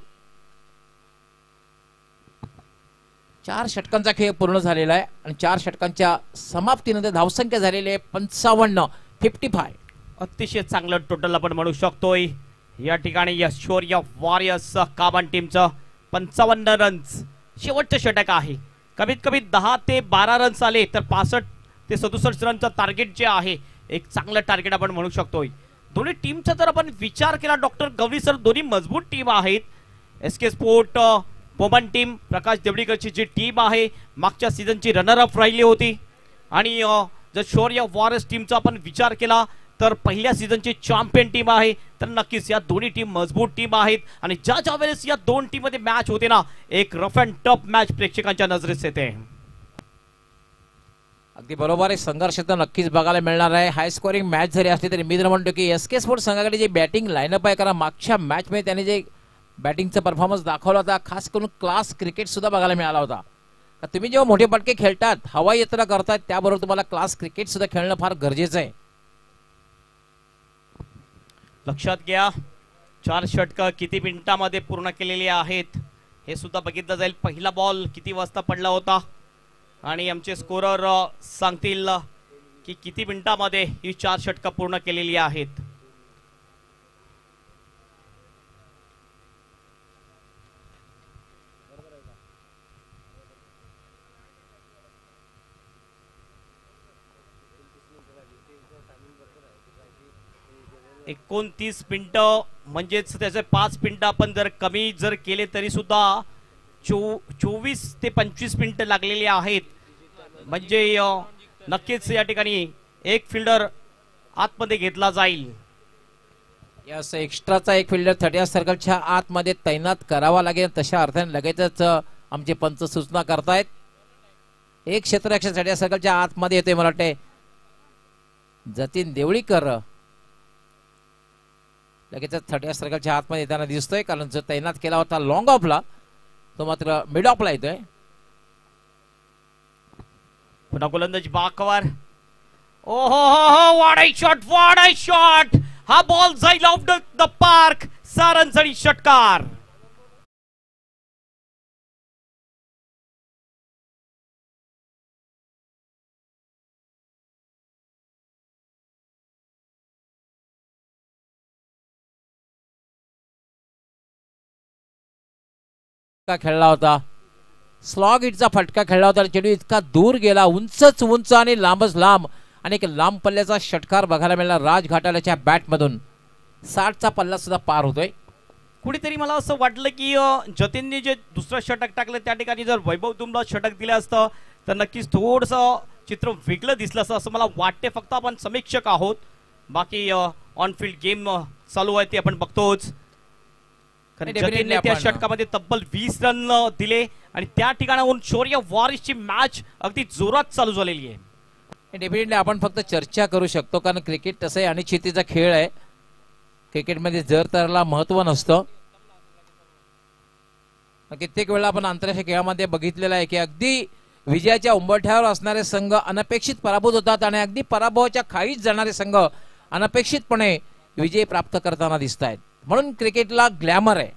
4 षटकांचा खेळ पूर्ण झालेला आहे आणि 4 षटकांच्या समाप्तीनंतर धावसंख्या झालेली आहे 55. 55. अतिशय चांगलं टोटल आपण म्हणू शकतोय या ठिकाणी या शौर्य वॉरियर्स काबन टीमचं 55 रन्स शेवटचं षटक आहे. कमीत कमी 10 ते 12 रन्स आले तर 65 ते 67 रनचं टार्गेट जे आहे एक चांगलं टार्गेट आपण म्हणू शकतोय. दोन्ही टीमचा जर आपण विचार केला डॉक्टर गवळी सर, दोन्ही मजबूत टीम आहेत. एसके स्पोर्ट पोमन टीम प्रकाश देवडीकरची जी टीम आहे मागच्या सीझनची रनर अप राहिली होती. आणि जर शौर्य वॉरियर्स टीमचा आपण विचार केला तर पहिल्या सीझनची चॅम्पियन टीम आहे. तर नक्कीच या दोन्ही टीम मजबूत टीम आहेत. आणि ज्या वेळेस या दोन टीम मध्ये मॅच होते ना एक रफ अँड टफ मॅच प्रेक्षकांच्या नजरेस येते. अगदी बरोबर आहे. संघर्ष तर नक्कीच बघायला मिळणार आहे. हाय स्कोरिंग मॅच जरी असली तरी मी तर म्हणतो की एसके स्पोर्ट संघाकडे जे बॅटिंग लाईनअप आहे, कारण मागच्या मॅच मध्ये त्याने जे बॅटिंगचा परफॉर्मन्स दाखवला होता खास करून क्लास क्रिकेट सुद्धा बघायला मिळाला होता. तुम्ही जेव्हा मोठे पटके खेळतात, हवाई यात्रा करतात, त्याबरोबर तुम्हाला क्लास क्रिकेट सुद्धा खेळणं फार गरजेचं आहे. लक्षात घ्या 4 षटकं किती मिनिटांमध्ये पूर्ण केलेली आहेत हे सुद्धा बघितलं जाईल. पहिला बॉल किती वाजता पडला होता आणि आमचे स्कोरर सांगतील की किती मिनिटांमध्ये ही 4 षटकं पूर्ण केलेली आहेत. एकोणतीस मिनिटं म्हणजेच त्याचे 5 मिनिटं आपण जर कमी जर केले तरी सुद्धा 24 ते 25 मिनिटं लागलेली आहेत. म्हणजे नक्कीच या ठिकाणी एक फिल्डर आतमध्ये घेतला जाईल. यस, एक्स्ट्राचा एक फिल्डर 30 सर्कलच्या आतमध्ये तैनात करावा लागेल. तशा अर्थाने लगेचच आमचे पंच सूचना करतायत. एक क्षेत्ररक्षक 30 सर्कलच्या आतमध्ये येतोय. मला वाटते जतीन देवळीकर लगेच 30 सर्कलच्या आतमध्ये येताना दिसतोय, कारण जो तैनात केला होता लॉंग ऑफला तो मात्र मिड ऑफला येतोय. पुन्हा गोलंदाजी बाकवर. ओहो हो हो, what a shot, what a shot. हा बॉल जाईल ऑफ द पार्क. 6 रन्स आणि षटकार. खेळला होता, स्लॉग हिटचा फटका खेळला होता. चेंडू इतका दूर गेला, उंचच उंच आणि लांबच लांब, आणि एक लांब पल्ल्याचा षटकार बघायला मिळाला राज घाटाल्याच्या बॅटमधून. 60चा पल्ला सुद्धा पार होतोय. कुठेतरी मला असं वाटलं की जतीनने जे दुसरं षटक टाकलं त्या ठिकाणी जर वैभव दुमला षटक दिलं असतं तर नक्कीच थोडंसं चित्र वेगळं दिसलं असतं असं मला वाटते. फक्त आपण समीक्षक आहोत, बाकी ऑन फील्ड गेम चालू आहे ते आपण बघतोच. जतीनने त्या षटकामध्ये तब्बल 20 रन दिले आणि त्या ठिकाणाहून शौर्य वॉरियर्सची मॅच अगदी जोरात चालू झालेली आहे. डेफिनेटली आपण फक्त चर्चा करू शकतो, कारण क्रिकेट तसं आहे अनिश्चिततेचा खेळ आहे. क्रिकेटमध्ये जर तरला महत्व नसतं. कित्येक वेळा आपण आंतरराष्ट्रीय खेळामध्ये बघितलेलं आहे की अगदी विजयाच्या उंबरठ्यावर असणारे संघ अनपेक्षित पराभूत होतात आणि अगदी पराभवाच्या खाईच जाणारे संघ अनपेक्षितपणे विजय प्राप्त करताना दिसत आहेत. म्हणून क्रिकेटला ग्लॅमर आहे.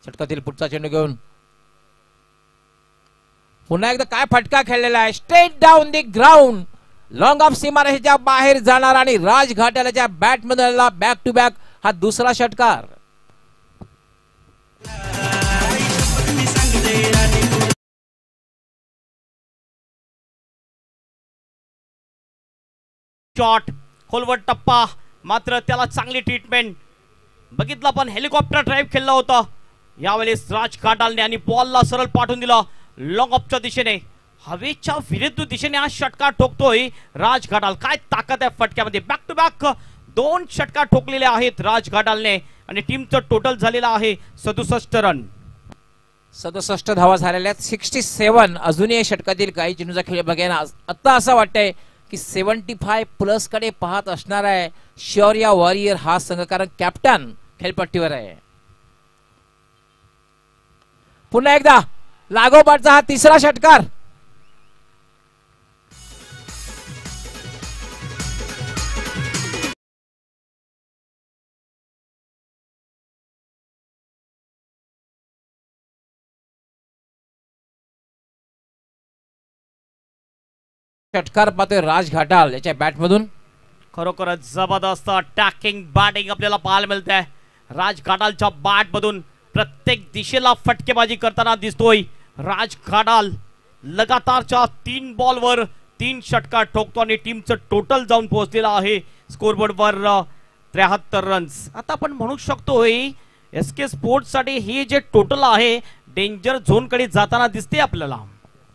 षटकातील पुढचा चेंडू घेऊन पुन्हा एकदा काय फटका खेळलेला आहे, straight down the ground, long of सीमारेषेच्या बाहेर जाणार आणि राज घाटालाच्या बॅटमधला बॅक टू बॅक हा दुसरा षटकार. शॉट खोलवर टप्पा, मात्र त्याला चांगली ट्रीटमेंट बघितला, पण हेलिकॉप्टर ड्राईव्ह खेळला होता यावेळेस राज घाटालने आणि बॉलला सरळ पाठवून दिला लॉंग ऑफच्या दिशेने. हवेच्या विरुद्ध दिशेने हा षटकार ठोकतोय राज घाटाल. काय ताकद आहे फटक्यामध्ये. बॅक टू बॅक 2 षटकार ठोकलेले आहेत राज घाटालने आणि टीमचं टोटल झालेलं आहे 67 रन. 67 धावा झालेल्या आहेत, 67. अजूनही षटकातील काही चेंडूचा खेळ बघायला आता असं वाटतंय की 75 प्लस कडे पाहत असणार आहे शौर्य वॉरियर हा संघ, कारण कॅप्टन खेळपट्टीवर आहे. पुन्हा एकदा लागोपाठचा हा तिसरा षटकार. षटकार पाहतोय राज घाटाल याच्या बॅटमधून. खरोखरच जबरदस्त अटॅकिंग बॅटिंग आपल्याला पाहायला मिळते. राज घाटालच्या बॅट मधून प्रत्येक दिशेला फटकेबाजी करताना दिसतोय राज घाटाल. लगातारच्या 3 बॉलवर 3 षटकार ठोकतो आणि टीमचं टोटल जाऊन पोहोचलेलं आहे स्कोरबोर्डवर 73 रन्स. आता आपण म्हणू शकतोय SK स्पोर्ट्स साठी हे जे टोटल आहे डेंजर झोन कडे जाताना दिसते आपल्याला.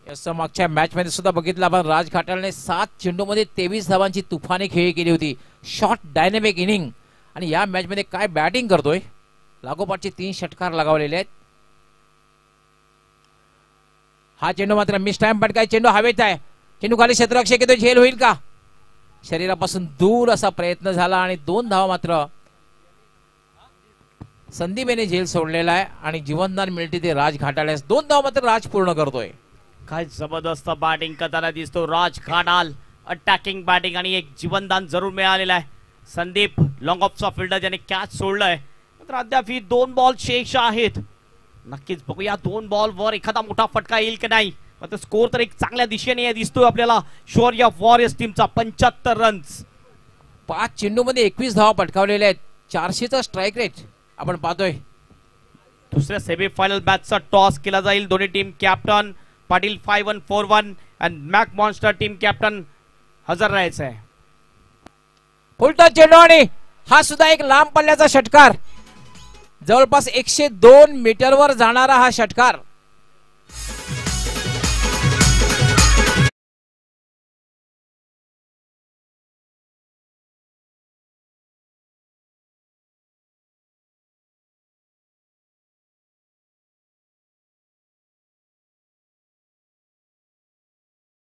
याचा मागच्या मॅच मध्ये सुद्धा बघितलं आपण, राज घाटालने 7 चेंडूमध्ये 23 धावांची तुफानी खेळी केली होती. शॉर्ट डायनेमिक इनिंग आणि या मॅच मध्ये काय बॅटिंग करतोय. लागोपाठचे 3 षटकार लगावलेले आहेत. हा चेंडू मात्र मिस टाइम, पण काय चेंडू हवेत आहे. चेंडू खाली क्षेत्ररक्षक येतो, झेल होईल का. शरीरापासून दूर असा प्रयत्न झाला आणि 2 धावा मात्र संदीपने झेल सोडलेला आहे आणि जीवनदान मिळते ते राज घाटाल्यास. 2 धावा मात्र राज पूर्ण करतोय. काय जबरदस्त बॅटिंग करताना दिसतो राज घाटाल. अटॅकिंग बॅटिंग आणि एक जीवनदान जरूर मिळालेलं आहे. संदीप लॉंग ऑफचा फिल्डर ज्याने कॅच सोडलाय, मात्र अद्याप ही 2 बॉल शेष आहेत. नक्कीच बघूया 2 बॉलवर एखादा मोठा फटका येईल की नाही. मात्र स्कोर तर एक चांगल्या दिशेने दिसतोय आपल्याला शौर्य वॉरियर्स टीमचा 75 रन्स. 5 चेंडूमध्ये 21 धावा पटकावलेल्या आहेत. 400चा स्ट्राईक रेट आपण पाहतोय. दुसऱ्या सेमीफायनल मॅचचा टॉस केला जाईल. दोन्ही टीम कॅप्टन पाटील 5141 आणि मॅक मॉन्स्टर टीम कॅप्टन हजर राहायचं आहे. उलटा चेंडू आणि हा सुद्धा एक लांब पल्ल्याचा षटकार. जवळपास 102 मीटरवर जाणारा हा षटकार.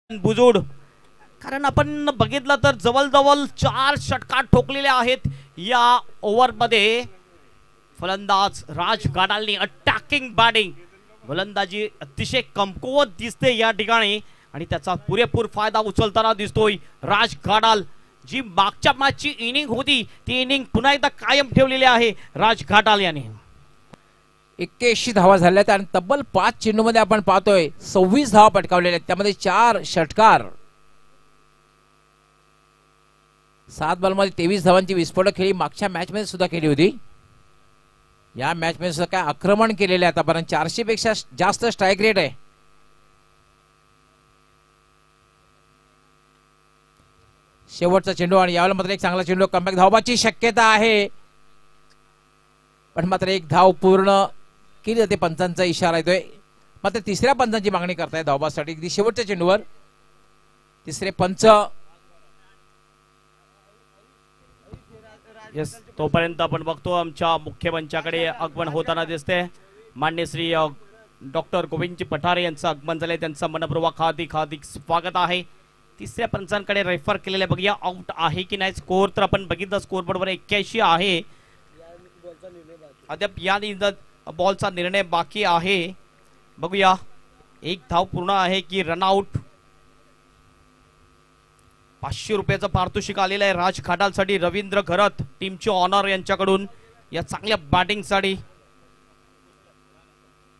बुजुड, कारण आपण बघितलं तर जवळजवळ 4 षटकार ठोकलेले आहेत या ओव्हरमध्ये. फलंदाज राज घाटालने अटॅकिंग बॅटिंग, फलंदाजी अतिशय कमकुवत दिसते या ठिकाणी आणि त्याचा पुरेपूर फायदा उचलताना दिसतोय राज घाटाल. जी मागच्या मॅचची इनिंग होती ती इनिंग पुन्हा एकदा कायम ठेवलेली आहे राज घाटाल याने. 81 धावा झाल्या आहेत आणि तब्बल 5 चेंडूमध्ये आपण पाहतोय 26 धावा पटकावलेल्या आहेत. त्यामध्ये 4 षटकार. 7 बॉलमध्ये 23 धावांची विस्फोटक खेळी मागच्या मॅच मध्ये सुद्धा केली होती. या मॅच मध्ये सुद्धा काय आक्रमण केलेले आहे आतापर्यंत. 400 पेक्षा जास्त स्ट्राईक रेट आहे. शेवटचा चेंडू आणि यावेळेला मात्र एक चांगला चेंडू. कमबॅक धावबाची शक्यता आहे, पण मात्र एक धाव पूर्ण केली जाते. पंचांचा इशारा येतोय. मात्र तिसऱ्या पंचांची मागणी करताय धावबासाठी. अगदी शेवटच्या चेंडूवर तिसरे पंच. येस, तोपर्यंत आपण बघतो आमच्या मुख्य मंचाकडे आगमन होताना दिसते. मान्य श्री डॉक्टर गोविंदजी पठारे यांचं आगमन झाले. त्यांचं मनपूर्वक हार्दिक स्वागत आहे. तिसऱ्या पंचांकडे रेफर केलेले बघूया आउट आहे की नाही. स्कोर तर आपण बघितलं स्कोरबोर्डवर 81 आहे. अद्याप या बॉलचा निर्णय बाकी आहे. बघूया 1 धाव पूर्ण आहे की रनआउट. 500 रुपयाचं पारितोषिक आलेलं आहे राज घाटालसाठी. रवींद्र घरत टीमचे ऑनर यांच्याकडून या चांगल्या बॅटिंगसाठी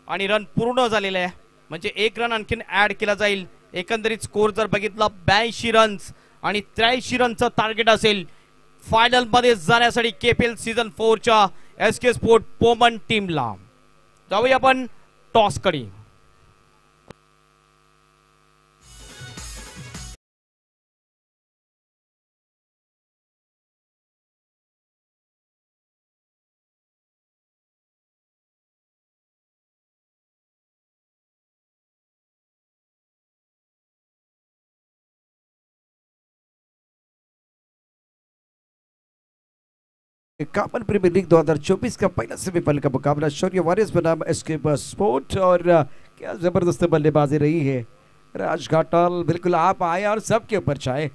आणि रन पूर्ण झालेले आहे. म्हणजे 1 रन आणखीन ऍड केला जाईल. एकंदरीत स्कोर जर बघितला 82 रन्स आणि 83 रनचं टार्गेट असेल फायनल मध्ये जाण्यासाठी KPL सीझन 4 च्या SK स्पोर्ट पोमन टीमला. जाऊया आपण टॉस कडे. कामन प्रीमियर लीग 2024 का पहला सेमीफाइनल का मुकाबला शौर्य वॉरियर्स बनाम SK स्पोर्ट और क्या जबरदस्त बल्लेबाजी रही है. राज घाटल बिल्कुल आप आए और सबके ऊपर छाए.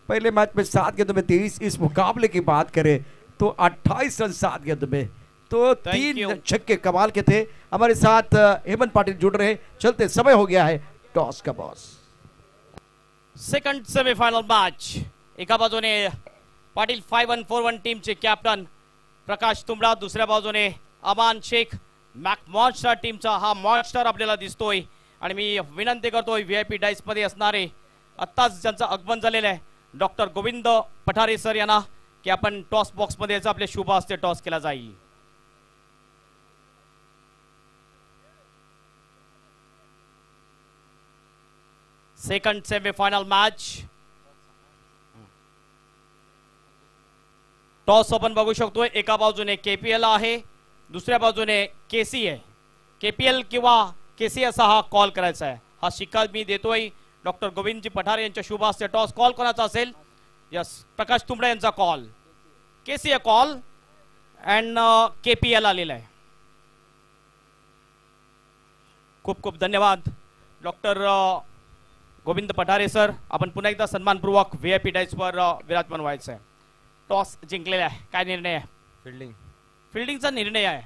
पहले मैच में 7 गेंदों में 23. इस मुकाबले की बात करें तो 28 रन 7 गेंदों में, तो 3 छक्के कमाल के थे. हमारे साथ हेमंत पाटिल जुड़ रहे. चलते समय हो गया है टॉस का बॉस. Second semifinal match. एका बाजूने पाटील 5141 टीमचे कॅप्टन प्रकाश तुंबडा, दुसऱ्या बाजूने अमान शेख मॅक मॉन्स्टर टीमचा हा मॉन्स्टर आपल्याला दिसतोय. आणि मी विनंती करतोय VIP डाईस मध्ये असणारे आत्ताच ज्यांचं आगमन झालेलं आहे डॉक्टर गोविंद पठारे सर यांना की आपण टॉस बॉक्स मध्ये याचा आपल्या शुभ हस्ते टॉस केला जाईल. Second semifinal match. टॉस आपण बघू शकतोय. एका बाजूने KPL आहे, दुसऱ्या बाजूने KC आहे. KPL किंवा KC असा हा कॉल करायचा आहे. हा शिक्का मी देतोय डॉक्टर गोविंदजी पठारे यांच्या शुभ हस्ते. टॉस कॉल कोणाचा असेल? यस, प्रकाश तुंबडे यांचा call. KC call and KPL आलेला आहे. खूप खूप धन्यवाद डॉक्टर गोविंद पठारे सर. आपण पुन्हा एकदा सन्मानपूर्वक VIP डाईस वर विराजमान व्हायचं आहे. टॉस जिंकलेला आहे. काय निर्णय आहे? फिल्डिंगचा निर्णय आहे.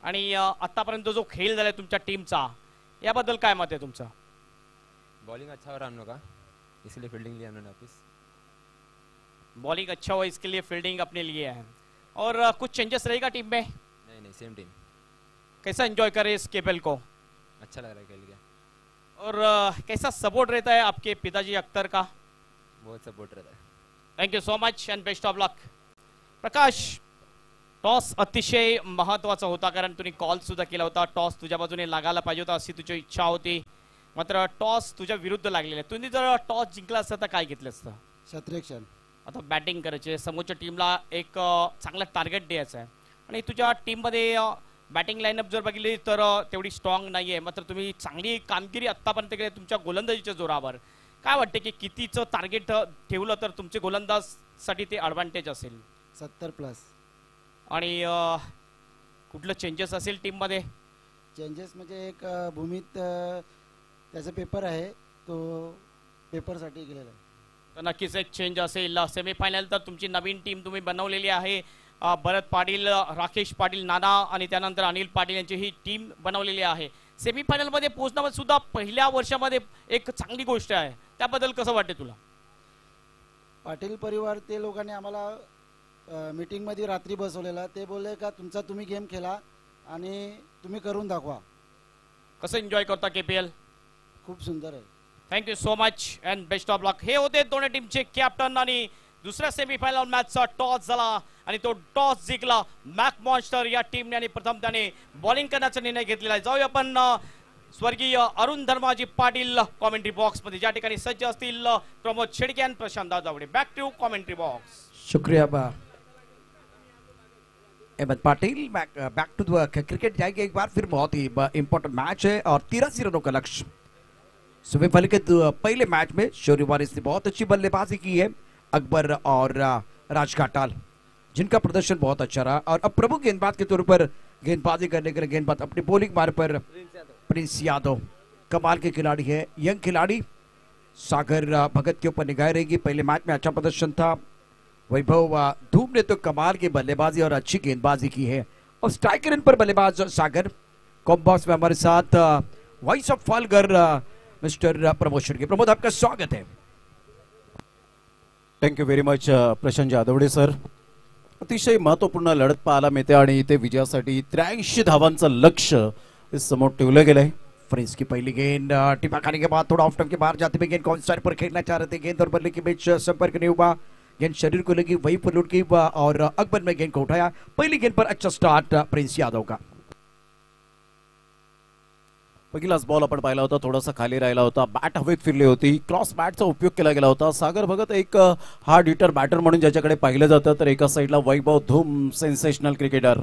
आणि आतापर्यंत जो खेळ झालाय तुमच्या टीमचा याबद्दल काय मत आहे तुमचं? बॉलिंग अच्छा हो रहा हम लोग का, इसलिए फील्डिंग लिया हमने वापस. बॉलिंग अच्छा हुआ इसके लिए फील्डिंग अपने लिए है. और कुछ चेंजेस रहेगा टीम में? नहीं सेम टीम. कैसा एंजॉय करे इस KPL को? अच्छा लग रहा है खेल के. और कैसा सपोर्ट रहता है आपके पिताजी अख्तर का? बहुत सपोर्ट रहता है. Thank you so much and best of luck. Prakash, toss अतिशय महत्वाचा होता कारण तुम्ही कॉल सुद्धा केला होता. टॉस तुझ्या बाजूने लागायला पाहिजे होता अशी तुझी इच्छा होती. मात्र टॉस तुझ्या विरुद्ध लागलेला आहे. तुम्ही जर टॉस जिंकला असता तर काय घेतलं असतं? क्षेत्ररक्षण. आता बॅटिंग करायची, समोरच्या टीमला एक चांगला टार्गेट द्यायचं आहे. आणि तुझ्या टीममध्ये बॅटिंग लाईनअप जर बघितली तर तेवढी स्ट्रॉंग नाही आहे. मात्र तुम्ही चांगली कामगिरी आत्तापर्यंत केली तुमच्या गोलंदाजीच्या जोरावर. काय वाटते की कितीचं टार्गेट ठेवलं तर तुमचे गोलंदाजसाठी ते ॲडव्हान्टेज असेल? 70+. आणि कुठलं चेंजेस असेल टीममध्ये? चेंजेस म्हणजे एक भूमीत त्याचा पेपर आहे, तो पेपरसाठी गेलेला आहे. तर नक्कीच एक चेंज असेल. सेमीफायनल तर तुमची नवीन टीम तुम्ही बनवलेली आहे. भरत पाटील, राकेश पाटील, नाना आणि त्यानंतर अनिल पाटील यांची ही टीम बनवलेली आहे. सेमीफायनल मध्ये पोहोचणं सुद्धा पहिल्या वर्षामध्ये एक चांगली गोष्ट आहे. त्याबद्दल कसं वाटते तुला? पाटील परिवार ते लोकांनी आम्हाला मीटिंग मध्ये रात्री बसवलेला. ते बोलले का तुमचा तुम्ही गेम खेळा आणि तुम्ही करून दाखवा. कसं एन्जॉय करता KPL? खूप सुंदर आहे. Thank you so much and best of luck. हे होते दोन्ही टीमचे कॅप्टन. आणि दुसऱ्या सेमीफायनल मॅचचा टॉस झाला आणि तो टॉस जिंकला मॅक मॉन्स्टर या टीमने आणि प्रथम त्याने बॉलिंग करण्याचा निर्णय घेतलेला आहे. जाऊया आपण स्वर्गीय अरुण धर्माजी पाटील कॉमेंट्री बॉक्स मध्ये, ज्या ठिकाणी सज्ज असतील प्रमोद शेडके आणि Prashant Dadawade. Back to commentary box. शुक्रिया Ahmed Patil. Back to the cricket जाएंगे एक बार फिर. बहुत ही इंपॉर्टेंट मैच है और 83 रनों का लक्ष्य. सेमीफाइनल के पहले मैच में शौर्य वॉरियर्स ने बहुत अच्छी बल्लेबाजी की है. अकबर और राज घाटाल जिनका प्रदर्शन बहुत अच्छा रहा. और अब प्रमुख गेंदबाज के तौर पर गेंदबाजी करने के लिए गेंदबाज अपनी बॉलिंग मार पर प्रिंस यादव कमाल के खिलाड़ी है. यंग खिलाड़ी सागर भगत के ऊपर निगाह रहेगी. पहले मैच में अच्छा प्रदर्शन था. वैभव धूम ने तो कमाल की बल्लेबाजी और अच्छी गेंदबाजी की है. और स्ट्राइकर इन पर बल्लेबाज सागर. कॉम बॉक्स में हमारे साथ voice of Palghar mister Pramod Shedke. Pramod, आपका स्वागत है. Thank you very much Prashant Jadhavde sir. अतिशय महत्त्वपूर्ण लढत पाहायला मिळते आणि इथे विजयासाठी 83 धावांचं लक्ष्य समोर ठेवलं गेलंय. प्रिंस की पहली गेंद टिपा खाने के बाद थोड़ा ऑफ टर्म के बाहर जाते हुए गेंद कौन साइड पर खेलना चाह रहे थे, गेंद और बल्ले के बीच संपर्क नहीं हुआ, गेंद शरीर को लगी वही पर लुट गई और अकबर ने गेंद को उठाया। पहली गेंद पर अच्छा स्टार्ट प्रिंस यादव का। पहिलाच बॉल आपण पाहिला होता, थोडासा खाली राहिला होता, बॅट हवेत फिरली होती, क्रॉस बॅटचा उपयोग केला गेला होता। सागर भगत एक हार्ड हिटर बॅटर म्हणून ज्याच्याकडे पाहिलं जातं, तर एका साईडला वैभव धूम सेन्सेशनल क्रिकेटर।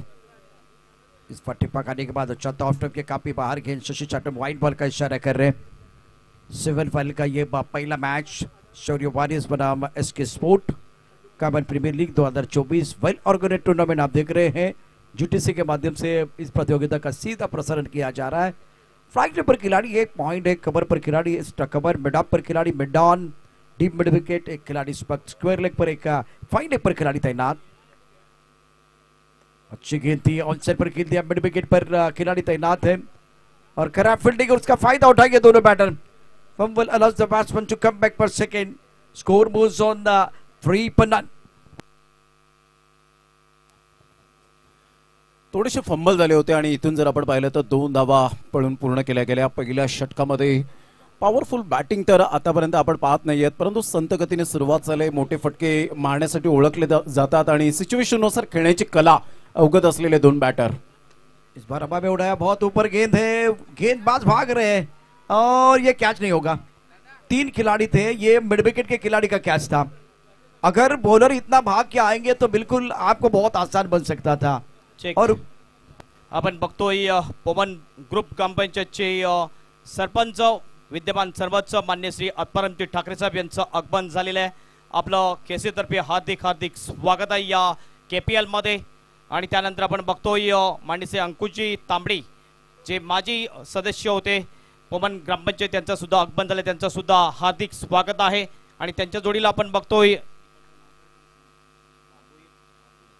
इस पर टिप्पा खाने के बाद अच्छा ऑफ टर्म के काफी बाहर गेंद शशि चाटम वाइड बॉल का इशारा कर रहे हैं। सिविल फाइल का ये पहला मैच शौर्य वारिस बनाम एसके स्पोर्ट कामन premier league 2024 well organised tournament आप देख रहे हैं। यूटीसी के माध्यम से इस प्रतियोगिता का सीधा प्रसारण किया जा रहा है। फ्लैग पर खिलाड़ी 1 पॉइंट है, कवर पर खिलाड़ी कवर, मिड ऑफ पर खिलाड़ी mid on, deep mid wicket एक खिलाड़ी स्क्वायर लेग पर एक फाइन लेग पर खिलाड़ी तैनात। अच्छी गेंद थी, ऑन साइड पर खेल दिया, मिड विकेट पर खिलाड़ी तैनात है और खराब फील्डिंग और उसका फायदा उठाएंगे दोनों batter. Fumble allows the batsman to come back for second. Score moves on the 3 for none. थोडेसे फंबल झाले होते आणि इथून जर आपण पाहिलं तर 2 धावा पळून पूर्ण केल्या गेल्या। पहिल्या षटकामध्ये पॉवरफुल बॅटिंग तर आतापर्यंत आपण पाहत नाहीयेत, परंतु संत गतीने सुरुवात झाली, मोठे फटके मारण्यासाठी ओळखले जातात आणि सिच्युएशननुसार खेळण्याची कला अवगत असलेले 2 बैटर। इस बार हवा में उड़ाया, बहुत ऊपर गेंद है, गेंदबाज भाग रहे हैं और ये कैच नहीं होगा। 3 खिलाड़ी थे, ये मिड विकेट के खिलाड़ी का कैच था। अगर बॉलर इतना भाग के आएंगे तो बिल्कुल आपको बहुत आसान बन सकता था। और आपण बघतोय पवन ग्रुप कंपनीचे सरपंच विद्यमान सर्वोच्च मान्य श्री अप्परमजी ठाकरे साहेब यांचं आगमन झालेलं आहे। आपलं केसी तर्फे हार्दिक हार्दिक स्वागत आहे या केपीएल मध्ये। आणि त्यानंतर आपण बघतोय मान्य श्री अंकुशजी तांबडी जे माजी सदस्य होते पवन ग्रामपंचायत, त्यांचं सुद्धा आगमन झालं, त्यांचं सुद्धा हार्दिक स्वागत आहे। आणि त्यांच्या जोडीला आपण बघतोय,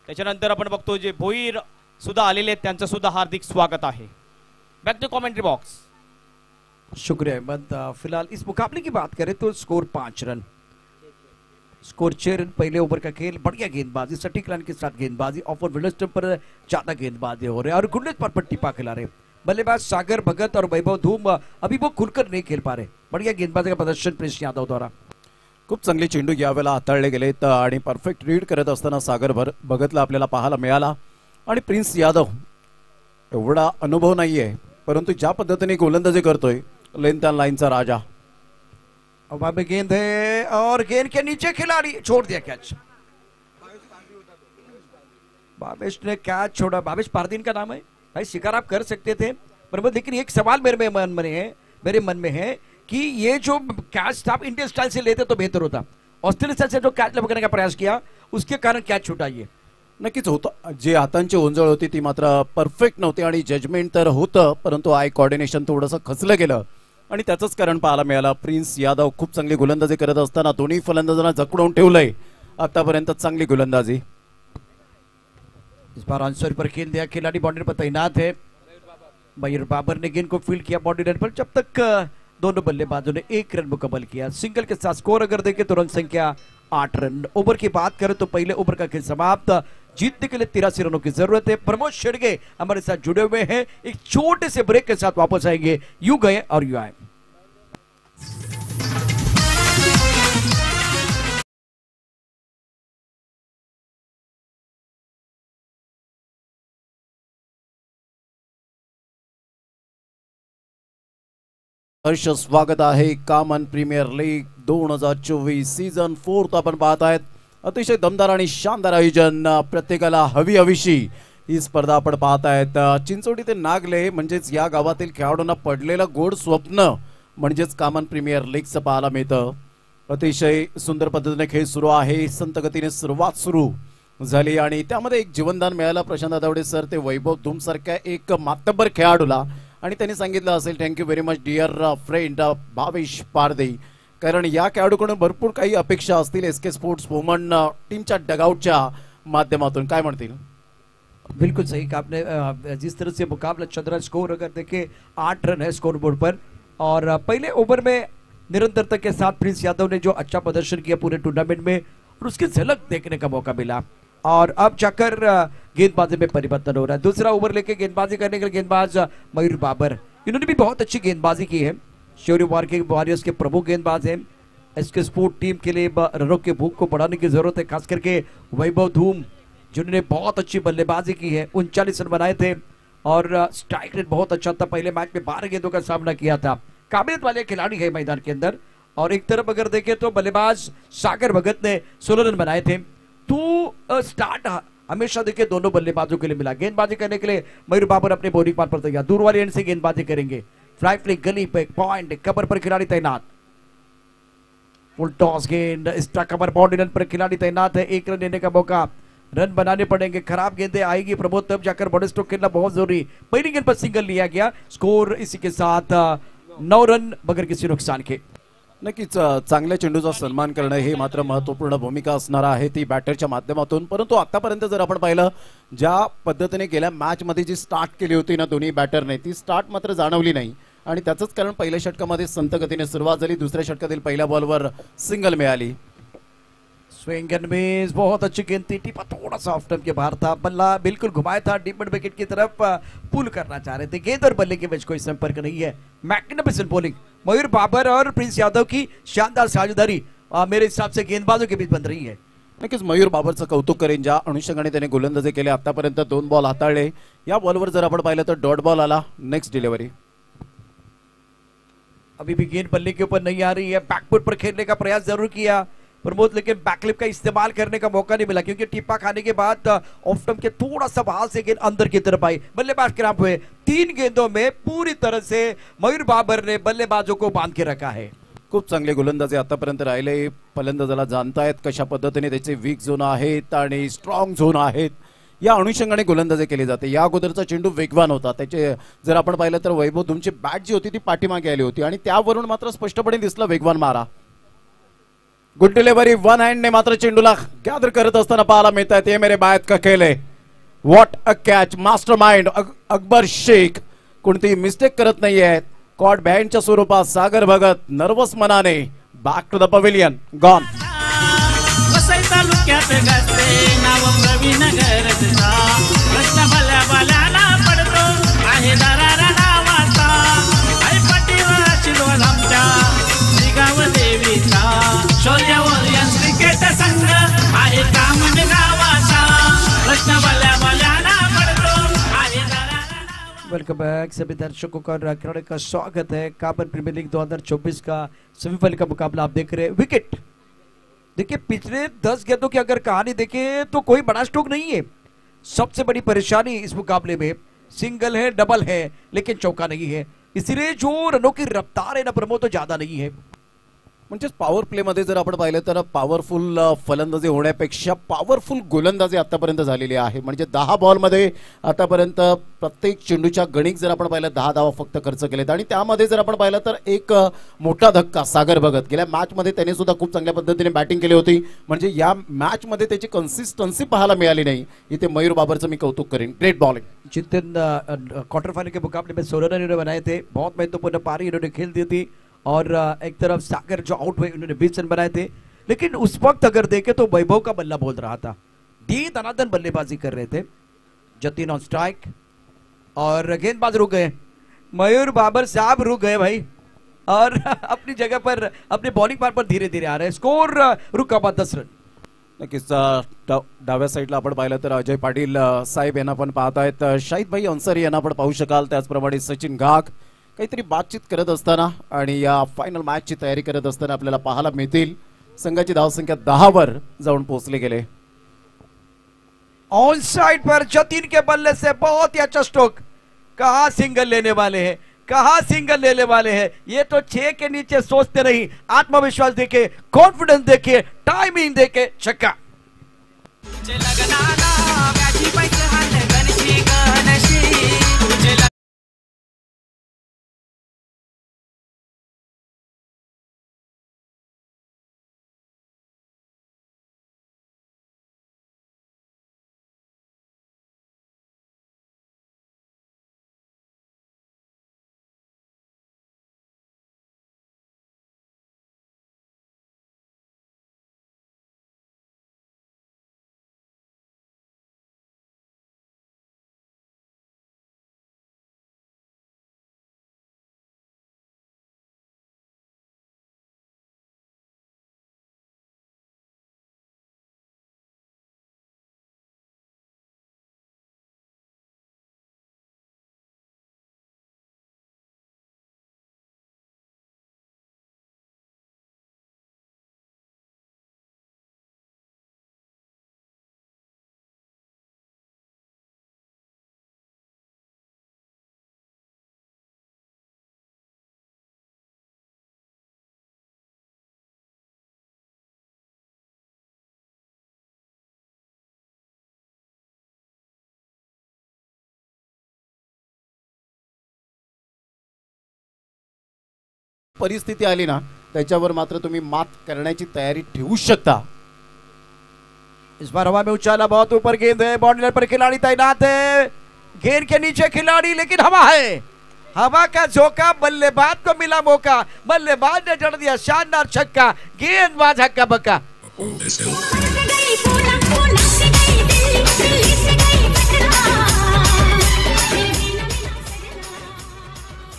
त्याच्यानंतर आपण बघतोय जे भोईर सुद्धा आलेले आहेत, त्यांचं सुद्धा हार्दिक स्वागत आहे। Back to commentary box. शुक्रिया अहमद। फिलहाल इस मुकाबले की बात करें तो स्कोर 5 रन, स्कोर 6 रन। पहले ओवर का खेल, बढ़िया गेंदबाजी, सटीक लाइन के साथ गेंदबाजी, ऑफ और मिडल स्टंप पर ज्यादा गेंदबाजी हो रहे हैं और गुंडे पर टिप्पा खिला रहे। बल्लेबाज सागर भगत और वैभव धूम अभी वो खुलकर नहीं खेल पा रहे। बढ़िया गेंदबाजी का प्रदर्शन प्रिंस यादव द्वारा। खूप चांगले चेंडू यावेळेला हाताळले गेलेत आणि परफेक्ट रीड करत असताना सागर भगतला आपल्याला पाहायला मिळाला। आणि प्रिन्स यादव एवढा अनुभव नाहीये, परंतु ज्या पद्धतीने गोलंदाजी करतोय, लेंथ एंड लाइनचा राजा। हवा में गेंद है और गेंद के नीचे खिलाड़ी छोड़ दिया कैच। भावेश ने कैच छोड़ा। भावेश पारदीन का नाम है भाई, शिकार आप कर सकते थे पर लेकिन एक सवाल मेरे मन में है कि ये जो कैच था आप इंडियन स्टाइल से लेते तो बेहतर होता। ऑस्ट्रेलिया स्टाइल से जो कैच पकड़ने का प्रयास किया उसके कारण कैच छूटा। ये नक्कीच होतं, जे हातांची ओंजळ होती ती मात्र परफेक्ट नव्हती आणि जजमेंट तर होतं, परंतु आय कोऑर्डिनेशन थोडंसं खचलं गेलं आणि त्याचंच कारण पाहायला मिळालं। प्रिन्स यादव खूप चांगली गोलंदाजी करत असताना दोन्ही फलंदाजांना जखडून ठेवलंय। आतापर्यंत चांगली गोलंदाजी। इस बार आंसर पर खेल दिया, खिलाड़ी बाउंड्री पर तैनात है। मयूर बाबर ने गेंद को फील्ड किया बाउंड्री लाइन पर, जब तक दोनों बल्लेबाजों ने 1 रन मुकम्मल किया। सिंगल के साथ स्कोर अगर देखें तो रन संख्या 8 रन। ओवर की बात करें तो पहले ओवर का खेल समाप्त। जीतने के लिए 83 रनों की जरूरत है। प्रमोद शेड़गे हमारे साथ जुड़े हुए हैं, एक छोटे से ब्रेक के साथ वापस आएंगे। यूं गए और यूं आए। हर्ष स्वागत आहे कामन प्रीमियर लीग 2024 सीझन 4 आपण पाहत आहेत। अतिशय दमदार आणि शानदार आयोजन, प्रत्येकाला हवी हवीशी ही स्पर्धा आपण पाहत आहेत। चिंचोटी ते नागले म्हणजेच या गावातील खेळाडूंना पडलेलं गोड स्वप्न म्हणजेच कामन प्रीमियर लीगचं पाहायला मिळतं। अतिशय सुंदर पद्धतीने खेळ सुरू आहे, संत गतीने सुरुवात सुरू झाली आणि त्यामध्ये एक जीवनदान मिळालं प्रशांत आठवडे सर ते वैभव धूम सारख्या एक मातब्बर खेळाडूला आणि त्यांनी सांगितलं असेल thank you very much dear friend Bhavesh Parde, कारण या खेळाडूकडून भरपूर काही अपेक्षा असतील एसके स्पोर्ट्स वुमन टीमच्या डगआउटच्या माध्यमातून, काय म्हणतील? बिल्कुल सही कहा आपने। जिस तरह से मुकाबला चल रहा है, स्कोर अगर देखें 8 रन है स्कोर बोर्ड पर और पहले ओवर में निरंतरता के साथ प्रिंस यादव ने जो अच्छा प्रदर्शन किया पूरे टूर्नामेंट में और उसकी झलक देखने का मौका मिला और अब जाकर गेंदबाजी में परिवर्तन हो रहा है। दूसरा ओवर लेके गेंदबाजी करने के लिए गेंदबाज मयूर बाबर इन्होंने भी बहुत अच्छी गेंदबाजी की है। शौर्य वॉरियर्स के प्रमुख गेंदबाज हैं। एसके स्पोर्ट टीम के लिए रनों के भूख को बढ़ाने की जरूरत है, खास करके वैभव धूम जिन्होंने बहुत अच्छी बल्लेबाजी की है, 39 रन बनाए थे और स्ट्राइक रेट बहुत अच्छा था। पहले मैच में 12 गेंदों का सामना किया था। काबिलियत वाले खिलाड़ी है मैदान के अंदर। और एक तरफ अगर देखें तो बल्लेबाज सागर भगत ने 16 रन बनाए थे। तो स्टार्ट हमेशा देखिए दोनों बल्लेबाजों के लिए मिला। गेंदबाजी करने के लिए मयूर बाबर अपने बॉलिंग पार पर तैयार, दूर वाले एंड से गेंदबाजी करेंगे। फ्लाई फ्लिक, गली पे पॉइंट, कवर पर खिलाड़ी तैनात। फुल टॉस गेंद, एक्स्ट्रा कवर बाउंड्री रन पर खिलाड़ी तैनात है। 1 रन लेने का मौका, रन बनाने पड़ेंगे। खराब गेंदें आएगी प्रमोद तब जाकर बड़े स्ट्रोक खेलना बहुत जरूरी। पहली गेंद पर सिंगल लिया गया। स्कोर इसी के साथ 9 रन बगैर किसी नुकसान के। नक्कीच चांगल्या चेंडूचा सन्मान करणं हे मात्र महत्वपूर्ण भूमिका असणार आहे ती बॅटरच्या माध्यमातून. परंतु आतापर्यंत जर आपण पाहिलं ज्या पद्धतीने गेल्या मॅच मध्ये जी स्टार्ट केली होती ना दोन्ही बॅटरने, ती स्टार्ट मात्र जाणवली नाही आणि त्याचंच कारण पहिल्या षटकामध्ये संत गतीने सुरुवात झाली. दुसऱ्या षटकातील पहिल्या बॉलवर सिंगल मिळाली. स्विंग एंड मिस, बहुत अच्छी गेंद थी। टिपा थोड़ा सा ऑफ टर्म के बाहर था, बल्ला बिल्कुल घुमाया था, डीप मिड विकेट की तरफ पुल करना चाह रहे थे। गेंद और बल्ले के बीच कोई संपर्क नहीं है। मैग्निफिसेंट बॉलिंग मयूर बाबर और प्रिंस यादव की शानदार साझेदारी मेरे हिसाब से गेंदबाजों के बीच बन रही है। नक्कीच मयूर बाबरचं कौतुक करेन ज्या अनुषंगाने त्याने गोलंदाजी केले. आतापर्यंत 2 बॉल हाताळले. या बॉलवर जर आपण पाहिलं तर डॉट बॉल आला. Next delivery. अभी भी गेंद बल्ले के ऊपर नहीं आ रही है। बैकफुट पर खेलने का प्रयास जरूर किया प्रमोद, लेकिन बैकलिप का इस्तेमाल करने का मौका नहीं मिला क्योंकि टिप्पा खाने के बाद ऑफ स्टंप के थोड़ा सा बाहर से गेंद अंदर की तरफ आई। बल्लेबाज क्रैम्प हुए। 3 गेंदों में पूरी तरह से मयूर बाबर ने बल्लेबाजों को बांध के रखा है। खूप चांगले गोलंदाजी आतापर्यंत राहिले. फलंदाजाला जाणतायत कशा पद्धतीने त्याचे वीक झोन आहेत आणि स्ट्रॉंग झोन आहेत. या अनुषंगाने गोलंदाजी केली जाते. या अगोदरचा चेंडू वेगवान होता. त्याचे जर आपण पाहिलं तर वैभव तुमची बॅट जी होती ती पाठीमागे आली होती आणि त्यावरून मात्र स्पष्टपणे दिसला वेगवान मारा. गुड डिलिव्हरी वन हँड ने मात्र चेंडूला गॅदर करत असताना पाहायला मिळत आहे. ते मेरे बायत का खेळ आहे. What a catch. Mastermind Akbar Shaikh कोणतीही मिस्टेक करत नाहीये. कॉट बँडच्या स्वरूपात सागर भगत नर्वस मनाने back to the pavilion gone. Vasai तालुक्यात गाजते नाव प्रवीण गरजचा. प्रश्न भल्या भल्याला पडतो आहे दरारा नावाचा. आई पाठीवर आशीर्वाद आमच्या श्रीगाव देवीचा. शौर्य वॉरियर्स क्रिकेट संघ आहे कामन गावाचा. प्रश्न भल्या भल्याला पडतो आहे दरारा नावाचा. वेलकम बैक सभी दर्शकों का और खिलाड़ियों का स्वागत है। काबन प्रीमियर लीग 2024 का सेमीफाइनल का मुकाबला आप देख रहे हैं। विकेट देखिए, पिछले 10 गेंदों की अगर कहानी देखें तो कोई बड़ा स्ट्रोक नहीं है। सबसे बड़ी परेशानी इस मुकाबले में सिंगल है, डबल है, लेकिन चौका नहीं है। इसीलिए जो रनों की रफ्तार है ना प्रमोद, तो ज्यादा नहीं है। म्हणजे पॉवर प्ले मध्ये जर आपण पाहिलं तर पॉवरफुल फलंदाजी होण्यापेक्षा पॉवरफुल गोलंदाजी आतापर्यंत झालेली आहे. म्हणजे 10 बॉल मध्ये आतापर्यंत प्रत्येक चेंडूच्या गणिक जर आपण पाहिलं 10 धावा फक्त खर्च केलेत आणि त्यामध्ये जर आपण पाहिलं तर एक मोठा धक्का सागर भगत. गेल्या मॅच मध्ये त्याने सुद्धा खूप चांगल्या पद्धतीने बॅटिंग केली होती. म्हणजे या मॅच मध्ये त्याची कन्सिस्टन्सी पाहायला मिळाली नाही. इथे मयूर बाबरचं मी कौतुक करेन. Great bowling. Jitan quarter final के मुकाबले में 16 रन इन्होंने बनाए थे। बहुत महत्वपूर्ण पारी इन्होंने खेल दी थी और एक तरफ सागर जो आउट हुए उन्होंने 20 रन बनाए थे। लेकिन उस वक्त अगर देखें तो वैभव का बल्ला बोल रहा था। डी धनाधन बल्लेबाजी कर रहे थे। जतीन ऑन स्ट्राइक और गेंदबाज रुक गए। मयूर बाबर साहब रुक गए भाई और अपनी जगह पर अपने बॉलिंग पार पर धीरे धीरे आ रहे हैं। स्कोर रुका हुआ 10 रन। नक्कीच डाव्या साईडला आपण पाहिलं तर अजय पाटील साहेब यांना पण पाहतायत. शाहिद भाई अन्सारी यांना पण पाहू शकाल. त्याचप्रमाणे सचिन घाग काहीतरी बातचीत करत असताना आणि या फायनल मॅचची तयारी करत असताना आपल्याला पाहायला मिळतील. संघाची धावसंख्या 10 वर जाऊन पोहोचले गेले. ऑन साइड पर जतीन के बल्ले से बहुत ही अच्छा स्ट्रोक। कहा सिंगल लेने वाले हैं, कहा सिंगल लेने वाले हैं। ये तो 6 के नीचे सोचते नहीं। आत्मविश्वास देखे, कॉन्फिडेंस देखे, टाइमिंग देखे, छक्का। परिस्थिती आली ना त्याच्यावर मात्र तुम्ही मात करण्याची तयारी ठेवू शकता. इस बार हवा में उछाला, बहुत ऊपर गेंद है, बाउंड्री पर खिलाड़ी तैनात है, गेंद के नीचे खिलाड़ी, लेकिन हवा है, हवा का झोंका, बल्लेबाज को मिला मौका, बल्लेबाज ने जड़ दिया शानदार छक्का, गेंदबाज हक्का बक्का.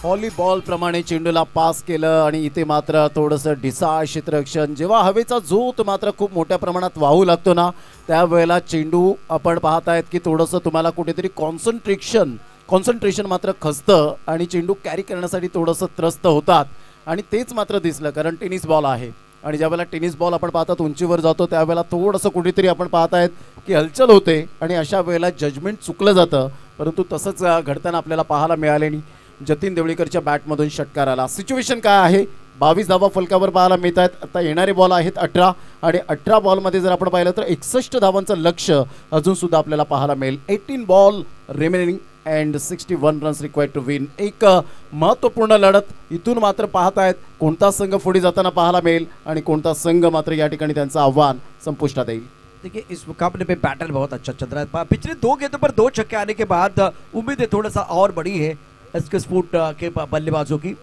व्हॉलीबॉल प्रमाणे चेंडूला पास केलं आणि इथे मात्र थोडंसं ढिसाळ क्षेत्ररक्षण. जेव्हा हवेचा झोत मात्र खूप मोठ्या प्रमाणात वाहू लागतो ना त्यावेळेला चेंडू आपण पाहतायत की थोडंसं तुम्हाला कुठेतरी कॉन्सन्ट्रेशन मात्र खचतं आणि चेंडू कॅरी करण्यासाठी थोडंसं त्रस्त होतात आणि तेच मात्र दिसलं. कारण टेनिस बॉल आहे आणि ज्यावेळेला टेनिस बॉल आपण पाहतात उंचीवर जातो त्यावेळेला थोडंसं कुठेतरी आपण पाहतायत की हलचल होते आणि अशा वेळेला जजमेंट चुकलं जातं. परंतु तसंच घडताना आपल्याला पाहायला मिळाले नाही. जतीन देवळीकरच्या बॅटमधून षटकार आला. सिच्युएशन काय आहे, 22 धावा फलकावर पाहायला मिळत आहेत. आता येणारे बॉल आहेत 18 आणि 18 बॉलमध्ये जर आपण पाहिलं तर 61 धावांचं लक्ष्य अजून सुद्धा आपल्याला पाहायला मिळेल. 18 ball remaining and 61 runs required to win. एक महत्त्वपूर्ण लढत इथून मात्र पाहतायत कोणता संघ पुढे जाताना पाहायला मिळेल आणि कोणता संघ मात्र या ठिकाणी त्यांचं आव्हान संपुष्टात येईल. देखिए इस मुकाबले में बैटल बहुत अच्छा चल रहा है. पिछले 2 गेंदों पर 2 छक्के आने के बाद उम्मीदें थोड़ा सा और बड़ी है एसके स्पोर्ट के बल्लेबाजों की.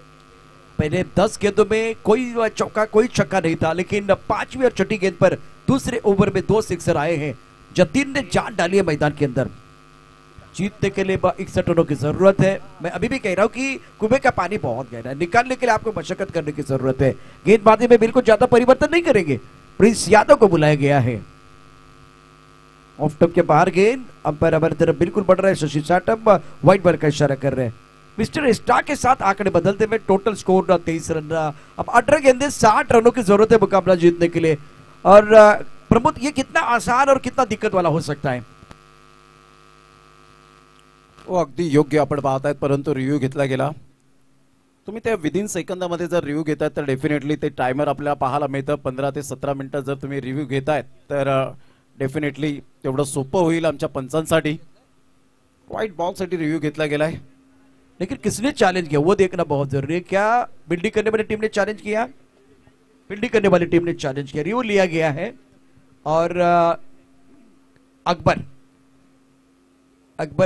पहले 10 गेंदों में कोई चौका कोई छक्का नहीं था, लेकिन 5वीं और 6ठी गेंद पर दूसरे ओवर में 2 सिक्सर आए हैं. जतीन ने जान डाली है मैदान के अंदर. जीतने के लिए 61 रनों की जरूरत है. मैं अभी भी कह रहा हूं कि कुएं का पानी बहुत गहरा है, निकालने के लिए आपको मशक्कत करने की जरूरत है. गेंदबाजी में बिल्कुल ज्यादा परिवर्तन नहीं करेंगे. प्रिंस यादव को बुलाया गया है. ऑफ स्टंप के बाहर गेंद, अंपायर हमारी तरफ बिल्कुल बढ़ रहे हैं. शशि साटम व्हाइट बॉल का इशारा कर रहे हैं. मिस्टर स्टार के साथ आंकड़े बदलते हुए टोटल स्कोर 23 रन. अब 18 गेंदें 60 रनों की जरूरत है मुकाबला जीतने के लिए. और प्रमोद, ये कितना आसान और कितना दिक्कत वाला हो सकता है? हो, अगदी योग्य आपण पाहतायत. परंतु रिव्ह्यू घेतला गेला. तुम्ही त्या विदिन सेकंदामध्ये जर रिव्ह्यू घेतायत तर डेफिनेटली ते टायमर आपल्याला पाहायला मिळतं. 15 ते 17 मिनिटं जर तुम्ही रिव्ह्यू घेतायत तर डेफिनेटली तेवढं सोपं होईल आमच्या पंचांसाठी. व्हाईट बॉलसाठी रिव्ह्यू घेतला गेलाय. लेकिन किसने चैलेंज किया वो देखना बहुत जरूरी है. क्या बिल्डिंग करने वाली टीम ने चैलेंज किया? बिल्डिंग करने वाली टीम ने चैलेंज किया. रिव्यू लिया गया है. और अकबर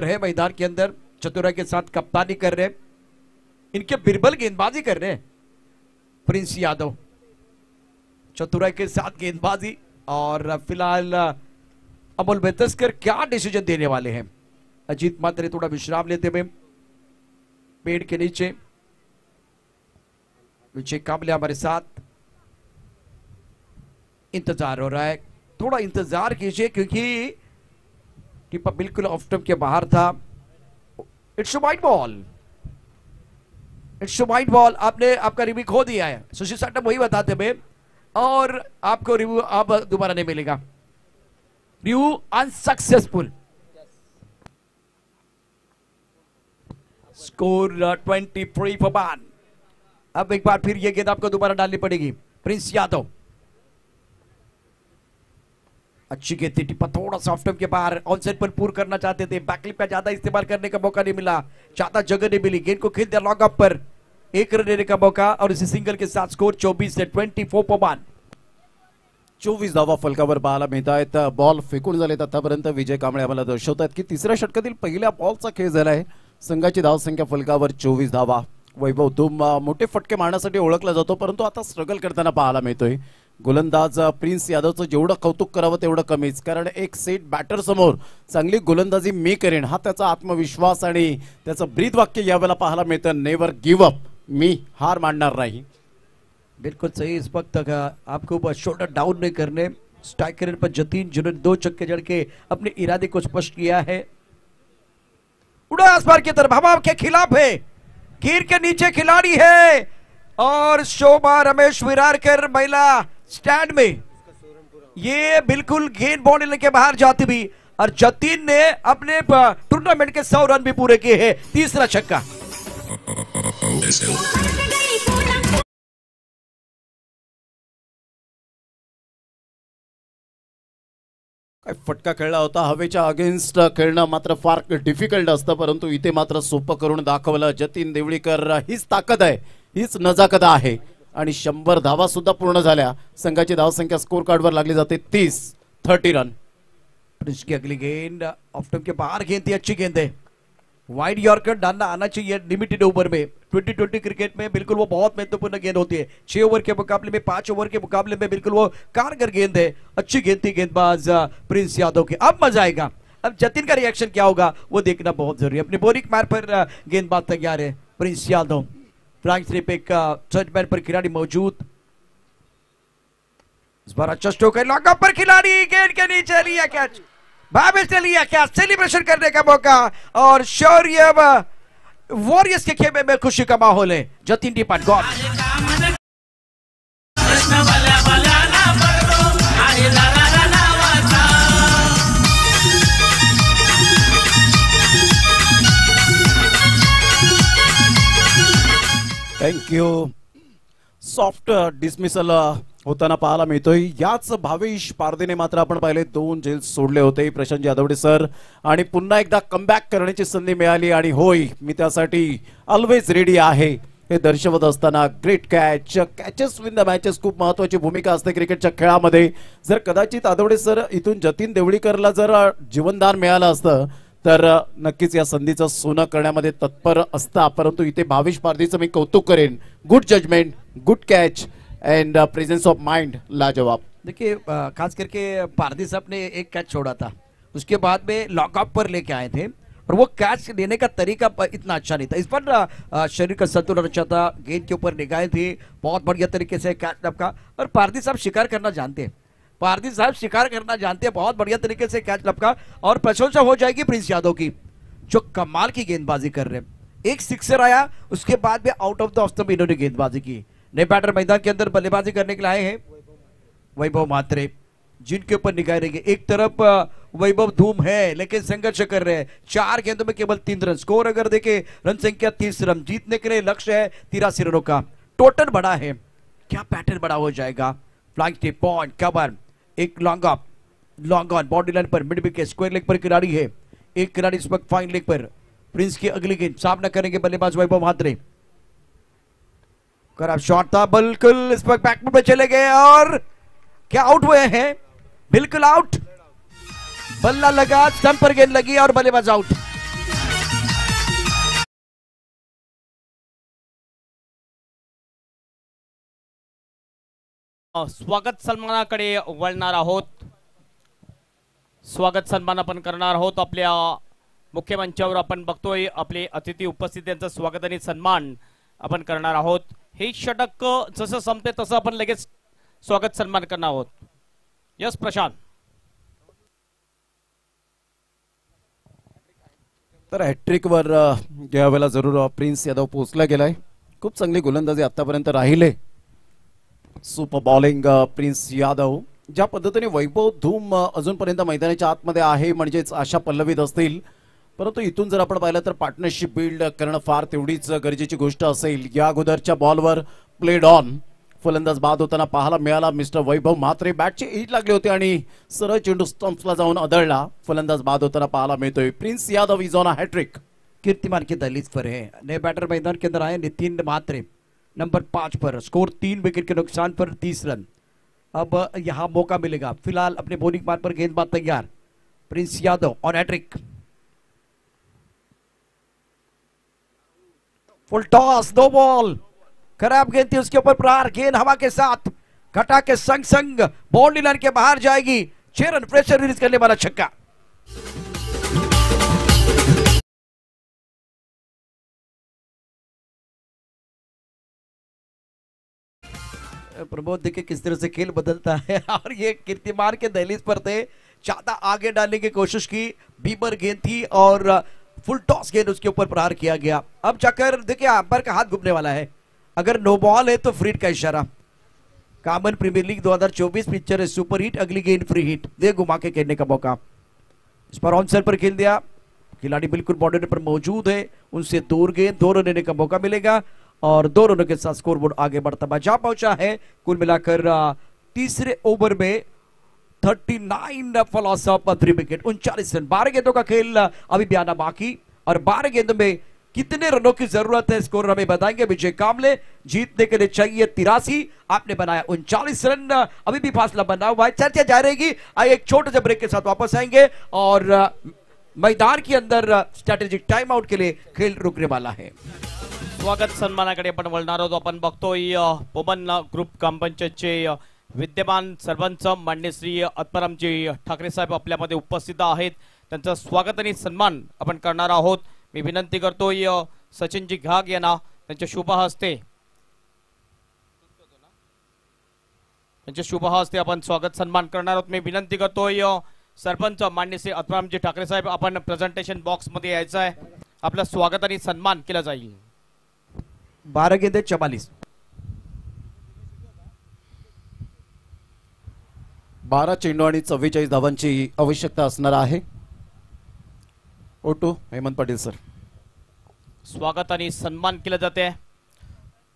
है मैदान के अंदर, चतुराई के साथ कप्तानी कर रहे हैं. इनके बिरबल गेंदबाजी कर रहे हैं. प्रिंस यादव चतुराई के साथ गेंदबाजी. और फिलहाल अमोल बेतस्कर क्या डिसीजन देने वाले हैं? अजीत मात्रे थोड़ा विश्राम लेते हुए पेड़ के नीचे. विजय कामले हमारे साथ. इंतजार हो रहा है, थोड़ा इंतजार कीजिए क्योंकि कीपर बिल्कुल ऑफ स्टंप के बाहर था. It's wide ball. It's wide ball. आपने आपका रिव्यू खो दिया है. सुशील साटम वही बताते हुए, और आपको रिव्यू अब दोबारा नहीं मिलेगा. Review unsuccessful. Score 23 for 1. अब एक बार फिर ये गेंद आपको दोबारा डालनी पड़ेगी. प्रिंस यादव अच्छी गेंद थी. टिप्पा थोड़ा सा ऑफ स्टंप के बाहर. ऑन साइड पर पूर करना चाहते थे. बैकलिप का ज्यादा इस्तेमाल करने का मौका नहीं मिला. ज्यादा जगह नहीं मिली. गेंद को खेल दिया लॉन्ग अप पर. 1 रन लेने का मौका और इसी सिंगल के साथ स्कोर 24 से 24 फॉर 1. 24 धावा फलकावर पाहायला मिळत आहेत. बॉल फेकून झालेत आतापर्यंत. विजय कांबळे आम्हाला दर्शवतात की तिसऱ्या षटकातील पहिल्या बॉलचा खेळ झालाय. संघाची धावसंख्या फलकावर 24 धावा. वैभव दुम मोठे फटके मारण्यासाठी ओळखला जातो, परंतु आता स्ट्रगल करताना पाहायला मिळतोय. गोलंदाज प्रिन्स यादवचं जेवढं कौतुक करावं तेवढं कमीच. कारण एक सेट बॅटर समोर चांगली गोलंदाजी मी करेन हा त्याचा आत्मविश्वास आणि त्याचं ब्रीद वाक्य यावेळेला पाहायला मिळतं. Never give up. मी हार मानणार नाही. बिल्कुल सही. इस वक्त आपको शोल्डर डाउन नहीं करने. स्ट्राइकर पर जतीन जिन्होंने 2 छक्के जड़ के अपने इरादे को स्पष्ट किया है. उड़ा आसमान की तरफ. हवा के खिलाफ है. गिर के नीचे खिलाड़ी है. और शोभा रमेश विरारकर महिला स्टैंड में. ये बिल्कुल गेंद बाउंड्री के बाहर जाती भी. और जतीन ने अपने टूर्नामेंट के 100 रन भी पूरे किए हैं. तीसरा छक्का. काय फटका खेळला होता. हवेच्या अगेन्स्ट खेळणं मात्र फार डिफिकल्ट असतं, परंतु इथे मात्र सोपं करून दाखवलं. जतीन देवळीकर हीच ताकद आहे हीच नजाकत आहे आणि 100 धावा सुद्धा पूर्ण झाल्या. संघाची धावसंख्या स्कोर कार्डवर लागली जाते 30 रन. प्रिंस की अगली गेंद ऑफ स्टंप के बाहर गेंद थी, अच्छी गेंद है. वाइड यॉर्कर डालना आना चाहिए लिमिटेड ओवर में. 2020 क्रिकेट में बिल्कुल वो बहुत महत्वपूर्ण गेंद होती है. 6 ओवर के मुकाबले में 5 ओवर के मुकाबले में बिल्कुल वो कारगर गेंद है. अच्छी गेंद थी गेंदबाज प्रिंस यादव की. अब मजा आएगा. अब जतिन का रिएक्शन क्या होगा वो देखना बहुत जरूरी है. अपने बोरिक मार पर गेंदबाज तैयार है प्रिंस यादव. फ्लैंक स्लिप एक सर्च पर खिलाड़ी मौजूद. इस बार अच्छा स्ट्रोक है. लॉकअप पर खिलाड़ी गेंद के नीचे लिया कैच. भावेश ने लिया क्या सेलिब्रेशन करने का मौका और शौर्य वॉरियर्स के खेमे में खुशी का माहौल है. जतिन टिपाट गॉड. प्रश्न भल्या भल्याला पडतो आहे दाराला नावाचा. थँक्यू. सॉफ्ट डिसमिसल होताना पाहायला मिळतोय. याच भावेश पारदेने मात्र आपण पाहिले 2 जेल्स सोडले होते. प्रशांत जाधवडे सर आणि पुन्हा एकदा कमबॅक करण्याची संधी मिळाली आणि होय मी त्यासाठी ऑलवेज रेडी आहे हे दर्शवत असताना great catch. Catches win the matches खूप महत्वाची भूमिका असते क्रिकेटच्या खेळामध्ये. जर कदाचित आदवडे सर इथून जतीन देवळीकरला जर जीवनदान मिळालं असतं तर नक्कीच या संधीचं सोनं करण्यामध्ये तत्पर असता. परंतु इथे भावेश पारदेचं मी कौतुक करेन. Good judgement, good catch and presence of mind लाजवाब. देखिए खास करके पारदी साहब ने एक कैच छोड़ा था, उसके बाद में लॉकअप पर लेके आए थे और वो कैच लेने का तरीका इतना अच्छा नहीं था. इस पर शरीर का संतुलन अच्छा था, गेंद के ऊपर निगाहें थी, बहुत बढ़िया तरीके से कैच लपका. और पारदी साहब शिकार करना जानते हैं. पारदी साहब शिकार करना जानते हैं. बहुत बढ़िया तरीके से कैच लपका और प्रशंसा हो जाएगी प्रिंस यादव की जो कमाल की गेंदबाजी कर रहे हैं. एक सिक्सर आया, उसके बाद में out of the off stump इन्होंने गेंदबाजी की. नए बैटर मैदान के अंदर बल्लेबाजी करने के लिए आए हैं वैभव म्हात्रे, जिनके ऊपर निगाह रहेंगे. एक तरफ वैभव धूम है लेकिन संघर्ष कर रहे हैं. 4 गेंदों में केवल 3 रन. स्कोर अगर देखें रन संख्या 30 रन. जीतने के लिए लक्ष्य है 83 रनों का. टोटल बड़ा है, क्या पैटर्न बड़ा हो जाएगा. Flank deep point cover. एक लॉन्ग ऑन बाउंड्री लाइन पर मिड विकेट स्क्वायर लेग पर खिलाड़ी है. एक खिलाड़ी इस वक्त फाइन लेग पर. प्रिंस की अगली गेंद सामना करेंगे बल्लेबाज वैभव म्हात्रे. खराब शॉट था बिल्कुल. इस वक्त बैकफुट में चले गए और क्या आउट हुए हैं. बिल्कुल आउट. बल्ला लगा, स्टंप पर गेंद लगी और बल्लेबाज आउट. स्वागत सन्मानाकडे वळणार आहोत. स्वागत सन्मान आपण करणार आहोत. आपल्या मुख्य मंचावर आपण बघतोय आपले अतिथी उपस्थित यांचं स्वागत आणि सन्मान आपण करणार आहोत. हे षटक जसं संपते तसं आपण लगेच स्वागत सन्मान करणार आहोत. यस प्रशांत. तर हॅट्रिक वर यावेळेला जरूर प्रिन्स यादव पोहोचला गेलाय. खूप चांगली गोलंदाजी आतापर्यंत राहिले. Super bowling prince Yadav. ज्या पद्धतीने वैभव धूम अजूनपर्यंत मैदानाच्या आतमध्ये आहे म्हणजेच आशा पल्लवीत असतील. परंतु इथून जर आपण पाहिलं तर पार्टनरशिप बिल्ड करणं फार तेवढीच गरजेची गोष्ट असेल. या अगोदरच्या बॉलवर प्लेड ऑन फलंदाज बाद होताना पाहायला मिळाला मिस्टर वैभव म्हात्रे. बॅटची एज लागली होती आणि सरळ चेंडू स्टंप्सला जाऊन आदळला. फलंदाज बाद होताना पाहायला मिळतोय. Prince Yadav is on a hattrick. कीर्तिमान की दहलीज पर है. नए बैटर मैदान के अंदर आए नितिन म्हात्रे नंबर 5 पर. स्कोर 3 विकेट के नुकसान पर 30 रन. अब यहां मौका मिलेगा. फिलहाल अपने बॉलिंग मार्ग पर गेंदबाज तैयार Prince Yadav on hattrick. Full toss, no ball. खराब गेंद थी, उसके ऊपर प्रहार. गेंद हवा के साथ घटा के संग संग बाउंड्री लाइन के बाहर जाएगी. 6 रन प्रेशर रिलीज करने वाला छक्का. प्रमोद देखिए किस तरह से खेल बदलता है और ये कीर्तिमान के दहलीज पर थे. ज्यादा आगे डालने की कोशिश की. बीबर गेंद थी और फुल टॉस गेंद उसके ऊपर प्रहार किया गया. अब जाकर देखिए अंपायर का हाथ घूमने वाला है. अगर नो बॉल है तो फ्री हिट का इशारा. कॉमन प्रीमियर लीग 2024 पिक्चर है सुपर हिट. अगली गेंद फ्री हिट. दे घुमा के खेलने का मौका. इस पर ऑन सेल पर खेल दिया. खिलाड़ी बिल्कुल बाउंड्री पर मौजूद है. उनसे दूर गेंद 2 रन लेने का मौका मिलेगा और 2 रनों के साथ स्कोरबोर्ड आगे बढ़ता हुआ जा पहुंचा है. कुल मिलाकर तीसरे ओवर में 39 फॉल ऑफ 3 विकेट 39 रन. 12 गेंदों का खेल अभी भी आना बाकी और 12 गेंदों में कितने रनों की जरूरत है स्कोर हमें बताएंगे विजय कामले। जीतने के लिए चाहिए 83, आपने बनाया 39 रन। अभी भी फासला बना हुआ है, चर्चा जारी रहेगी। आइए एक छोटे से ब्रेक के साथ वापस आएंगे और मैदान के अंदर स्ट्रॅटेजिक टाइम आउट के लिए खेल रुकने वाला है। स्वागत सन्मानाकडे आपण वळणार आहोत। आपण बघतोय पोमन ग्रुप ग्रामपंचायतचे विद्यमान सरपंच माननीय श्री आत्मारामजी ठाकरे साहेब आपल्यामध्ये उपस्थित आहेत। त्यांचं स्वागत आणि सन्मान आपण करणार आहोत। मी विनंती करतोय सचिनजी घाग यांना त्यांच्या शुभ हस्ते आपण स्वागत सन्मान करणार आहोत। मी विनंती करतोय सरपंच माननीय श्री आत्मारामजी ठाकरे साहेब आपण प्रेझेंटेशन बॉक्स मध्ये यायचं आहे। आपलं स्वागत आणि सन्मान केला जाईल। 12 गेंदे 44, 12 चेंडू आणि 44 धावांची आवश्यकता असणार आहे। ओटू हेमंत पाटील सर, स्वागत आणि सन्मान केले जाते।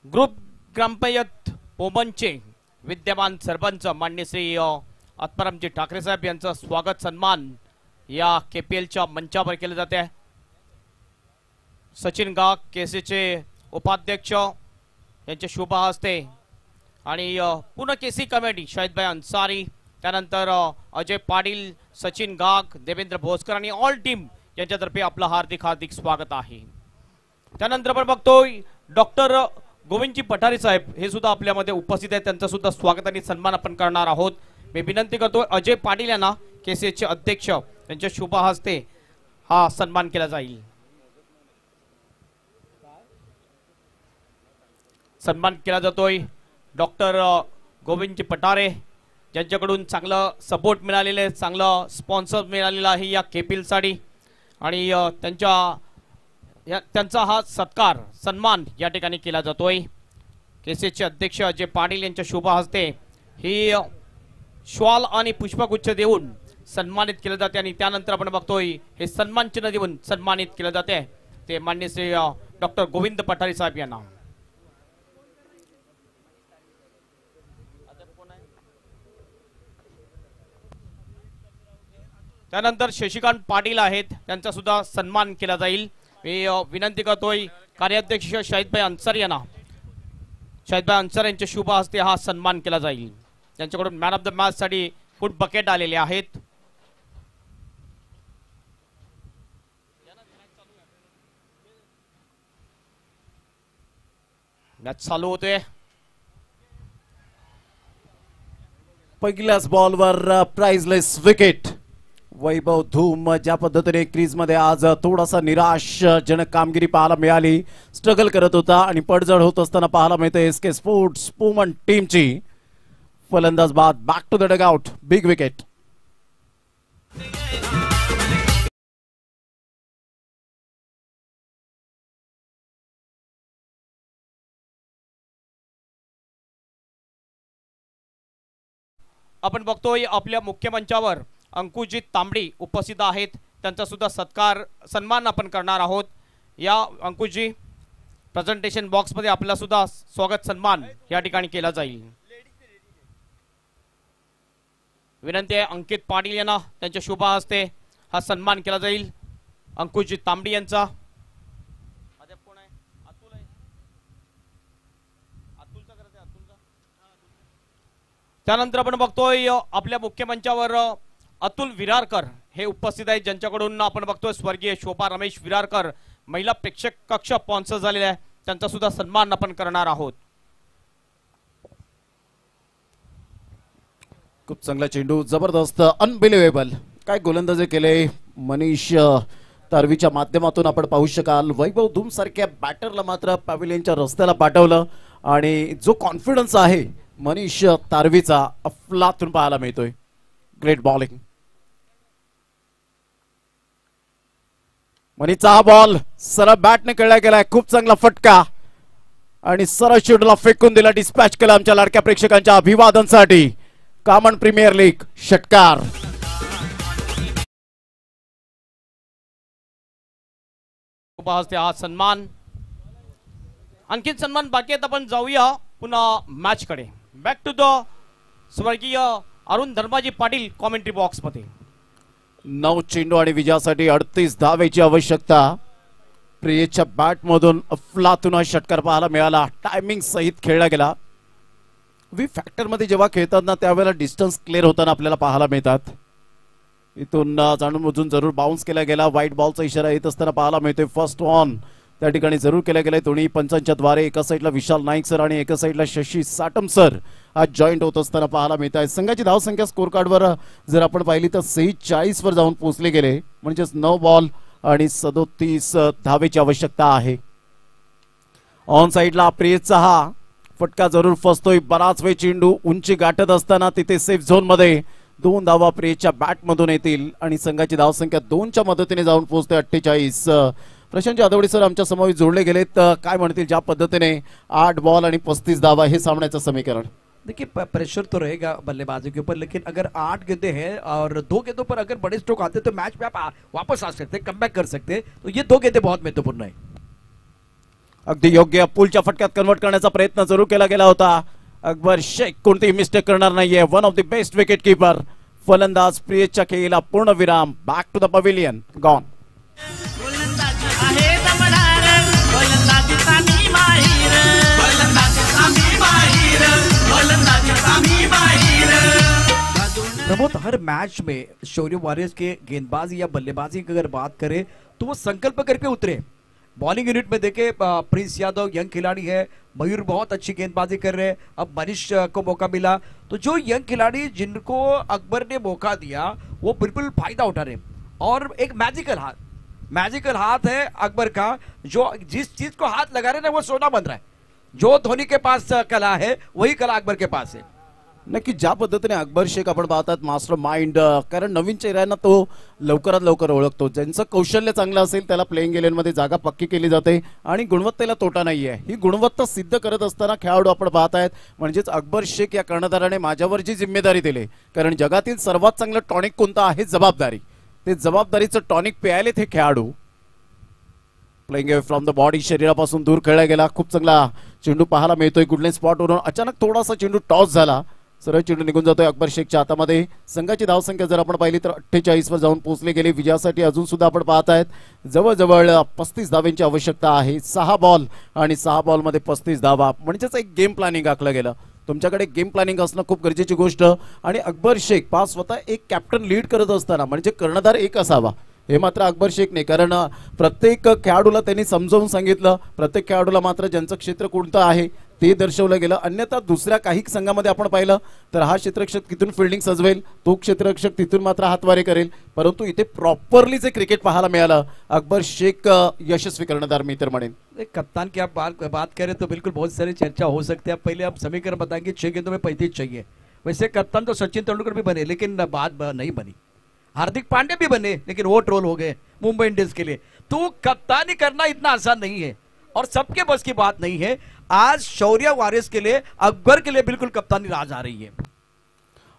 ग्रुप ग्रामपंचायत पोमनचे विद्यमान सरपंच माननीय श्री आत्मारामजी ठाकरे साहेब यांचं स्वागत सन्मान या केपीएलच्या मंचावर केले जाते। सचिन गाग केसीचे उपाध्यक्ष यांचे शुभ हस्ते आणि पूर्ण केसी कमिटी शाहिदभाई अन्सारी, त्यानंतर अजय पाटील, सचिन गाग, देवेंद्र भोसकर आणि ऑल टीम यांच्यातर्फे आपलं हार्दिक स्वागत आहे। त्यानंतर आपण बघतोय डॉक्टर गोविंदजी पठारे साहेब हे सुद्धा आपल्यामध्ये उपस्थित आहेत। त्यांचं सुद्धा स्वागत आणि सन्मान आपण करणार आहोत। मी विनंती करतोय अजय पाटील यांना केसीएचचे अध्यक्ष यांच्या शुभ हस्ते हा सन्मान केला जाईल। सन्मान केला जातोय डॉक्टर गोविंदजी पठारे ज्यांच्याकडून चांगलं सपोर्ट मिळालेलं आहे, चांगलं स्पॉन्सर मिळालेला आहे या केपीएलसाठी आणि त्यांचा हा सत्कार सन्मान या ठिकाणी केला जातोय। केसीएचचे अध्यक्ष अजय पाटील यांच्या शुभ हस्ते ही श्वाल आणि पुष्पगुच्छ देऊन सन्मानित केले जाते आणि त्यानंतर आपण बघतोय हे सन्मान चिन्ह देऊन सन्मानित केले जाते ते माननीय श्री डॉक्टर गोविंद पठारे साहेब यांना। त्यानंतर शशिकांत पाटील आहेत, त्यांचा सुद्धा सन्मान केला जाईल। मी विनंती करतोय कार्याध्यक्ष शाहिदभाई अन्सारी यांना, शाहिदभाई अन्सारी यांच्या शुभ हस्ते हा सन्मान केला जाईल। त्यांच्याकडून मॅन ऑफ द मॅच साठी फूड बकेट आलेले आहेत। मॅच चालू होते। पहिल्याच बॉलवर प्राइजलेस विकेट। वैभव धूम ज्या पद्धतीने क्रीज मध्ये आज थोडासा निराशजनक कामगिरी पाहायला मिळाली, स्ट्रगल करत होता आणि पडझड होत असताना पाहायला मिळते एसके स्पोर्ट्स पोमन टीमची। फलंदाज बाद, back to the dugout, big wicket. आपण बघतोय आपल्या मुख्य मंचावर अंकुशजी तांबडी उपस्थित आहेत, त्यांचा सुद्धा सत्कार सन्मान आपण करणार आहोत। या अंकुशजी प्रेझेंटेशन बॉक्स मध्ये आपला सुद्धा स्वागत सन्मान या ठिकाणी केला जाईल। विनंती आहे अंकित पाटील यांना त्यांच्या शुभ हस्ते हा सन्मान केला जाईल अंकुशजी तांबडी यांचा। त्यानंतर आपण बघतोय आपल्या मुख्य मंचावर अतुल विरारकर हे उपस्थित आहेत, ज्यांच्याकडून आपण बघतोय स्वर्गीय शोभा रमेश विरारकर महिला प्रेक्षक कक्ष स्पॉन्सर झालेले आहे, त्यांचा सुद्धा सन्मान आपण करणार आहोत। खूप चांगला चेंडू, जबरदस्त, अनबिलिव्हेबल काय गोलंदाजी केले मनीष तारवीच्या माध्यमातून आपण पाहू शकाल। वैभव धूम सारख्या बॅटरला मात्र पॅव्हिलियनच्या रस्त्याला पाठवलं आणि जो कॉन्फिडन्स आहे मनीष तारवीचा अफलातून पाहायला मिळतोय। Great bowling. मनीचा हा बॉल सरळ बॅटने खेळला गेलाय, खूप चांगला फटका आणि सरळ शेड्यूलला फेकून दिला, डिस्पॅच केला आमच्या लाडक्या प्रेक्षकांच्या अभिवादनसाठी। कॉमन प्रीमियर लीग षटकार। हा सन्मान, आणखी सन्मान बाकी आहेत, आपण जाऊया पुन्हा मॅच कडे। बॅक टू द स्वर्गीय अरुण धर्माजी पाटील कॉमेंट्री बॉक्स मध्ये। 9 चेंडू आणि विजयासाठी 38 धावेची आवश्यकता। प्रियेच्या बॅट मधून अफलातून हा षटकार पाहायला मिळाला. टायमिंग सहित खेळला गेला. वी फॅक्टर मध्ये जेव्हा खेळतात ना त्यावेळेला डिस्टन्स क्लिअर होताना आपल्याला पाहायला मिळतात. इथून जाणून बुजून जरूर बाउन्स केला गेला. व्हाईट बॉलचा इशारा येत असताना पाहायला मिळतोय. फर्स्ट ऑन त्या ठिकाणी जरूर केला गेलाय. दोन्ही पंचांच्या द्वारे एका साईडला विशाल नाईक सर आणि एका साईडला शशी साटम सर आज जॉईंट होत असताना पाहायला मिळत आहे. संघाची धावसंख्या स्कोर कार्डवर जर आपण पाहिली तर 46 वर जाऊन पोहोचले गेले. म्हणजेच 9 बॉल आणि 37 धावेची आवश्यकता आहे. ऑन साईडला प्रियेचा हा फटका जरूर फसतोय. बराच वेळ चेंडू उंची गाठत असताना तिथे सेफ झोन मध्ये 2 धावा प्रियेच्या बॅट मधून येतील आणि संघाची धावसंख्या 2च्या मदतीने जाऊन पोहोचते 48. प्रशांत जाधवडी सर आमच्या समोर जोडले गेलेत. काय म्हणतील ज्या पद्धतीने 8 बॉल आणि 35 धावा हे सामन्याचं समीकरण? देखिए प्रेशर तो रहेगा बल्लेबाजों के ऊपर, लेकिन अगर 8 गेंदें हैं और 2 गेंदों पर अगर बड़े स्ट्रोक आते तो मैच में आप वापस आ सकते, कमबैक कर सकते. तो ये 2 गेंदें बहुत महत्वपूर्ण है. अगदी योग्य. पुलच्या फटक्यात कन्वर्ट करण्याचा प्रयत्न जरूर केला गेला होता. अकबर शेख कोणतीही मिस्टेक करणार नाहीये. One of the best wicket keeper. फलंदाज प्रियेच्या खेळीला पूर्ण विराम. Back to the pavilion. Gone. गोलंदाजी आहे दमदार, गोलंदाजीचा मी माहीर, गोलंदाजीचा मी माहीर, गोलंदाजीचा मी माहीर. प्रमोद, हर मैच में शौर्य वॉरियर्स के गेंदबाजी या बल्लेबाजी की अगर बात करें तो वो संकल्प करके उतरे. बॉलिंग यूनिट में देखे प्रिंस यादव यंग खिलाड़ी है, मयूर बहुत अच्छी गेंदबाजी कर रहे हैं. अब मनीष को मौका मिला तो जो यंग खिलाड़ी जिनको अकबर ने मौका दिया वो बिल्कुल फायदा उठा रहे. और एक मैजिकल हाथ है अकबर का. जो जिस चीज को हाथ लगा रहे ना वो सोना बन रहा है. जो धोनी के पास कला है वही कला अकबर के पास है. नक्की ज्या पद्धतीने अकबर शेख आपण पाहतात मास्टर माइंड, कारण नवीन चेहऱ्यांना तो लवकरात लवकर ओळखतो. ज्यांचं कौशल्य चांगलं असेल त्याला प्लेइंग 11 मध्ये जागा पक्की केली जाते आणि गुणवत्तेला तोटा नाहीये. ही गुणवत्ता सिद्ध करत असताना खेळाडू आपण पाहत आहेत. म्हणजेच अकबर शेख या कर्णधाराने माझ्यावर जी जिम्मेदारी दिली, कारण जगातील सर्वात चांगलं टॉनिक कोणतं आहे? जबाबदारी. ते जबाबदारीचं टॉनिक प्यायलेत हे खेळाडू. Playing away from the body, शरीरापासून दूर खेळला गेला. खूप चांगला चेंडू पाहायला मिळतोय. गुडलेन स्पॉटवरून अचानक थोडासा चेंडू टॉस झाला. सरळ चेंडू निघून जातोय अकबर शेखच्या हातामध्ये. संघाची धावसंख्या जर आपण पाहिली तर 48 वर जाऊन पोहोचले गेले. विजयासाठी अजून सुद्धा आपण पाहत आहेत जवळजवळ 35 धावांची आवश्यकता आहे. 6 बॉल आणि 6 बॉल मध्ये 35 धावा. म्हणजेच एक गेम प्लॅनिंग आखलं गेलं. तुमच्याकडे गेम प्लॅनिंग असणं खूप गरजेची गोष्ट. आणि अकबर शेख पहा स्वतः एक कॅप्टन लीड करत असताना म्हणजे कर्णधार एक असावा हे मात्र अकबर शेख नाही. कारण प्रत्येक खेळाडूला त्यांनी समजावून सांगितलं. प्रत्येक खेळाडूला मात्र ज्यांचं क्षेत्र कोणतं आहे ते दर्शवलं गेलं. अन्यथा दुसऱ्या काही संघामध्ये आपण पाहिलं तर हा क्षेत्ररक्षक तिथून फिल्डिंग सजवेल, तो क्षेत्ररक्षक तिथून मात्र हातवारे करेल. परंतु इथे प्रॉपरली जे क्रिकेट पाहायला मिळालं अकबर शेख यशस्वी कर्णधार मी तर म्हणेन. कप्तान की आप बात करें तो बिल्कुल बहुत सारी चर्चा हो सकती है. पहले आप समीकरण बताएंगे 6 गेंदों में 35 चाहिए. वैसे कप्तान तो सचिन तेंदुलकर भी बने लेकिन बात नहीं बनी. हार्दिक पांडे भी बने लेकिन वो ट्रोल हो गए मुंबई इंडियंस के लिए. तो कप्तानी करना इतना आसान नहीं है और सबके बस की बात नहीं है. आज शौर्य वॉरियर्स के लिए अकबर के लिए बिल्कुल कप्तानी राज आ रही है.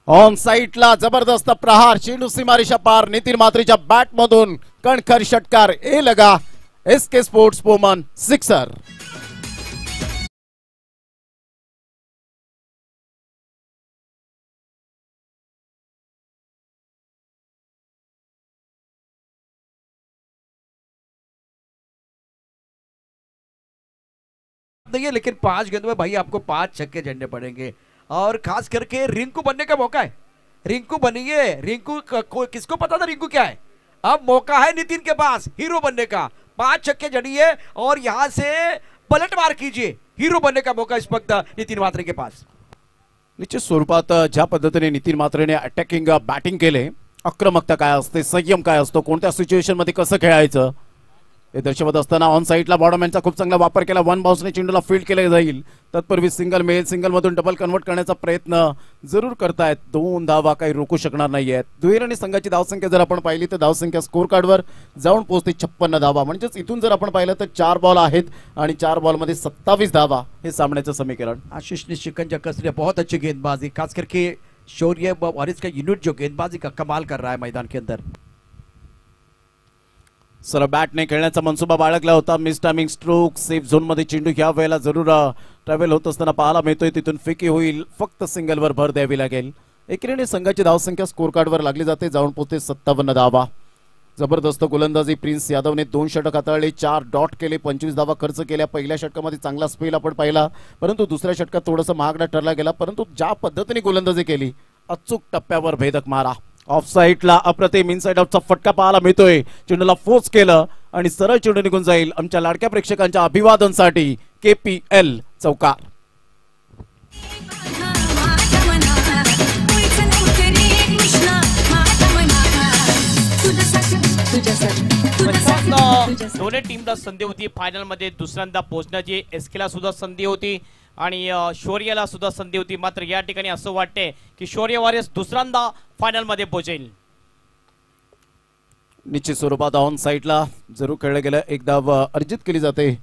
ऑन साइडला जबरदस्त प्रहार. चेंडू सीमारेषा पार. नितीन मात्रेच्या बॅट मधून कणखर षटकार. ए लगा. एसके स्पोर्ट्स पोमन सिक्सर. नहीं है लेकिन 5 गेंदों में भाई आपको 5 छक्के जड़ने पड़ेंगे. और खास करके रिंकू बनने का मौका है. रिंकू बनिए. रिंकू किसको पता था रिंकू क्या है? अब मौका है नितिन के पास हीरो बनने का. 5 छक्के जड़िए और यहां से पलटवार कीजिए. हीरो बनने का मौका इस वक्त नितिन मात्रे के पास. निश्चित स्वरूपात ज्या पद्धतीने नितीन मात्रेने अटॅकिंग बॅटिंग केले, आक्रमकता काय असते, संयम काय असतो, कोणत्या सिच्युएशन मध्ये कसं खेळायचं हे दर्शवत असताना ऑन साइडला बॉडमॅनचा खूप चांगला वापर केला. 1 बाउन्सने चेंडूला फील्ड केले जाईल. तत्पूर्वी सिंगल मिळेल. सिंगल मधून डबल कन्वर्ट करण्याचा प्रयत्न जरूर करतायत. 2 धावा काही रोखू शकणार नाहीयेत. दुहेरी आणि संघाची धावसंख्या जर आपण पाहिली तर धावसंख्या स्कोर कार्डवर जाऊन पोहोचते 56 धावा. म्हणजेच इथून जर आपण पाहिलं तर 4 बॉल आहेत आणि 4 बॉल मध्ये 27 धावा हे सामन्याचं समीकरण. आशीष ने शिकंजा कस लिया. बहुत अच्छी गेंदबाजी. खास करके शौर्य वॉरियर्स का यूनिट जो गेंदबाजी का कमाल कर रहा है मैदान के अंदर. सर बॅटने खेळण्याचा मनसुबा बाळगला होता. Miss timing stroke. Safe zone मध्ये चेंडू ह्या वेळेला जरूर ट्रॅव्हल होत असताना पाहायला मिळतोय. तिथून फेकी होईल. फक्त सिंगलवर भर द्यावी लागेल. एकीने संघाची धावसंख्या स्कोर कार्डवर लागली जाते. जाऊन पोहोचते 57 धावा. जबरदस्त गोलंदाजी प्रिन्स यादवने 2 षटक हाताळले, 4 डॉट केले, 25 धावा खर्च केल्या. पहिल्या षटकामध्ये चांगला स्पेल आपण पाहिला, परंतु दुसऱ्या षटकात थोडंसं महागडा ठरला गेला. परंतु ज्या पद्धतीने गोलंदाजी केली, अचूक टप्प्यावर भेदक मारा. ऑफ साईडला अप्रतिम इनसाइड आउटचा फटका पाहायला मिळतोय. चेंडूला फोर्स केलं आणि सरळ चेंडू निघून जाईल. आमच्या लाडक्या प्रेक्षकांच्या अभिवादनसाठी KPL चौकार. दोन्ही टीमला संधी होती फायनल मध्ये दुसऱ्यांदा पोहोचण्याची. एसकेला सुद्धा संधी होती आणि शौर्यला सुद्धा संधी होती. मात्र या ठिकाणी असं वाटते की शौर्य वॉरियर्स दुसऱ्यांदा फायनल मध्ये पोहोचेल. निश्चित स्वरूपात ऑन साईडला जरूर खेळलं गेलं. एक धाव अर्जित केली जाते.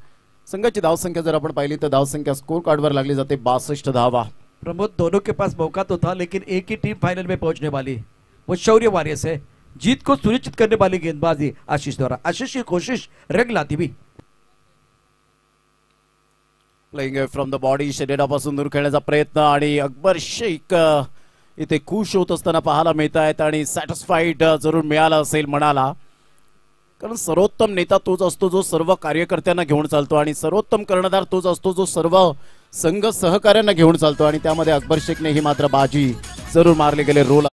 संघाची धावसंख्या जर आपण पाहिली तर धावसंख्या स्कोर कार्डवर लागली जाते 62 धावा. प्रमोद, दोनों के पास मौका तो था, लेकिन एक ही टीम फाइनल में पहुंचने वाली, वो शौर्य वॉरियर्स है. जीत को सुनिश्चित करने वाली गेंदबाजी आशीष द्वारा. आशीष की कोशिश रंग लाती भी. प्लेइंग फ्रॉम द बॉडी, शरीरापासून दूर खेळण्याचा प्रयत्न आणि अकबर शेख इथे खुश होत असताना पाहायला मिळत आहेत आणि सॅटिस्फाईड जरूर मिळाला असेल मनाला. कारण सर्वोत्तम नेता तोच असतो जो सर्व कार्यकर्त्यांना घेऊन चालतो आणि सर्वोत्तम कर्णधार तोच असतो जो सर्व संघ सहकार्यांना घेऊन चालतो आणि त्यामध्ये अकबर शेखने ही मात्र बाजी जरूर मारले गेले. रोल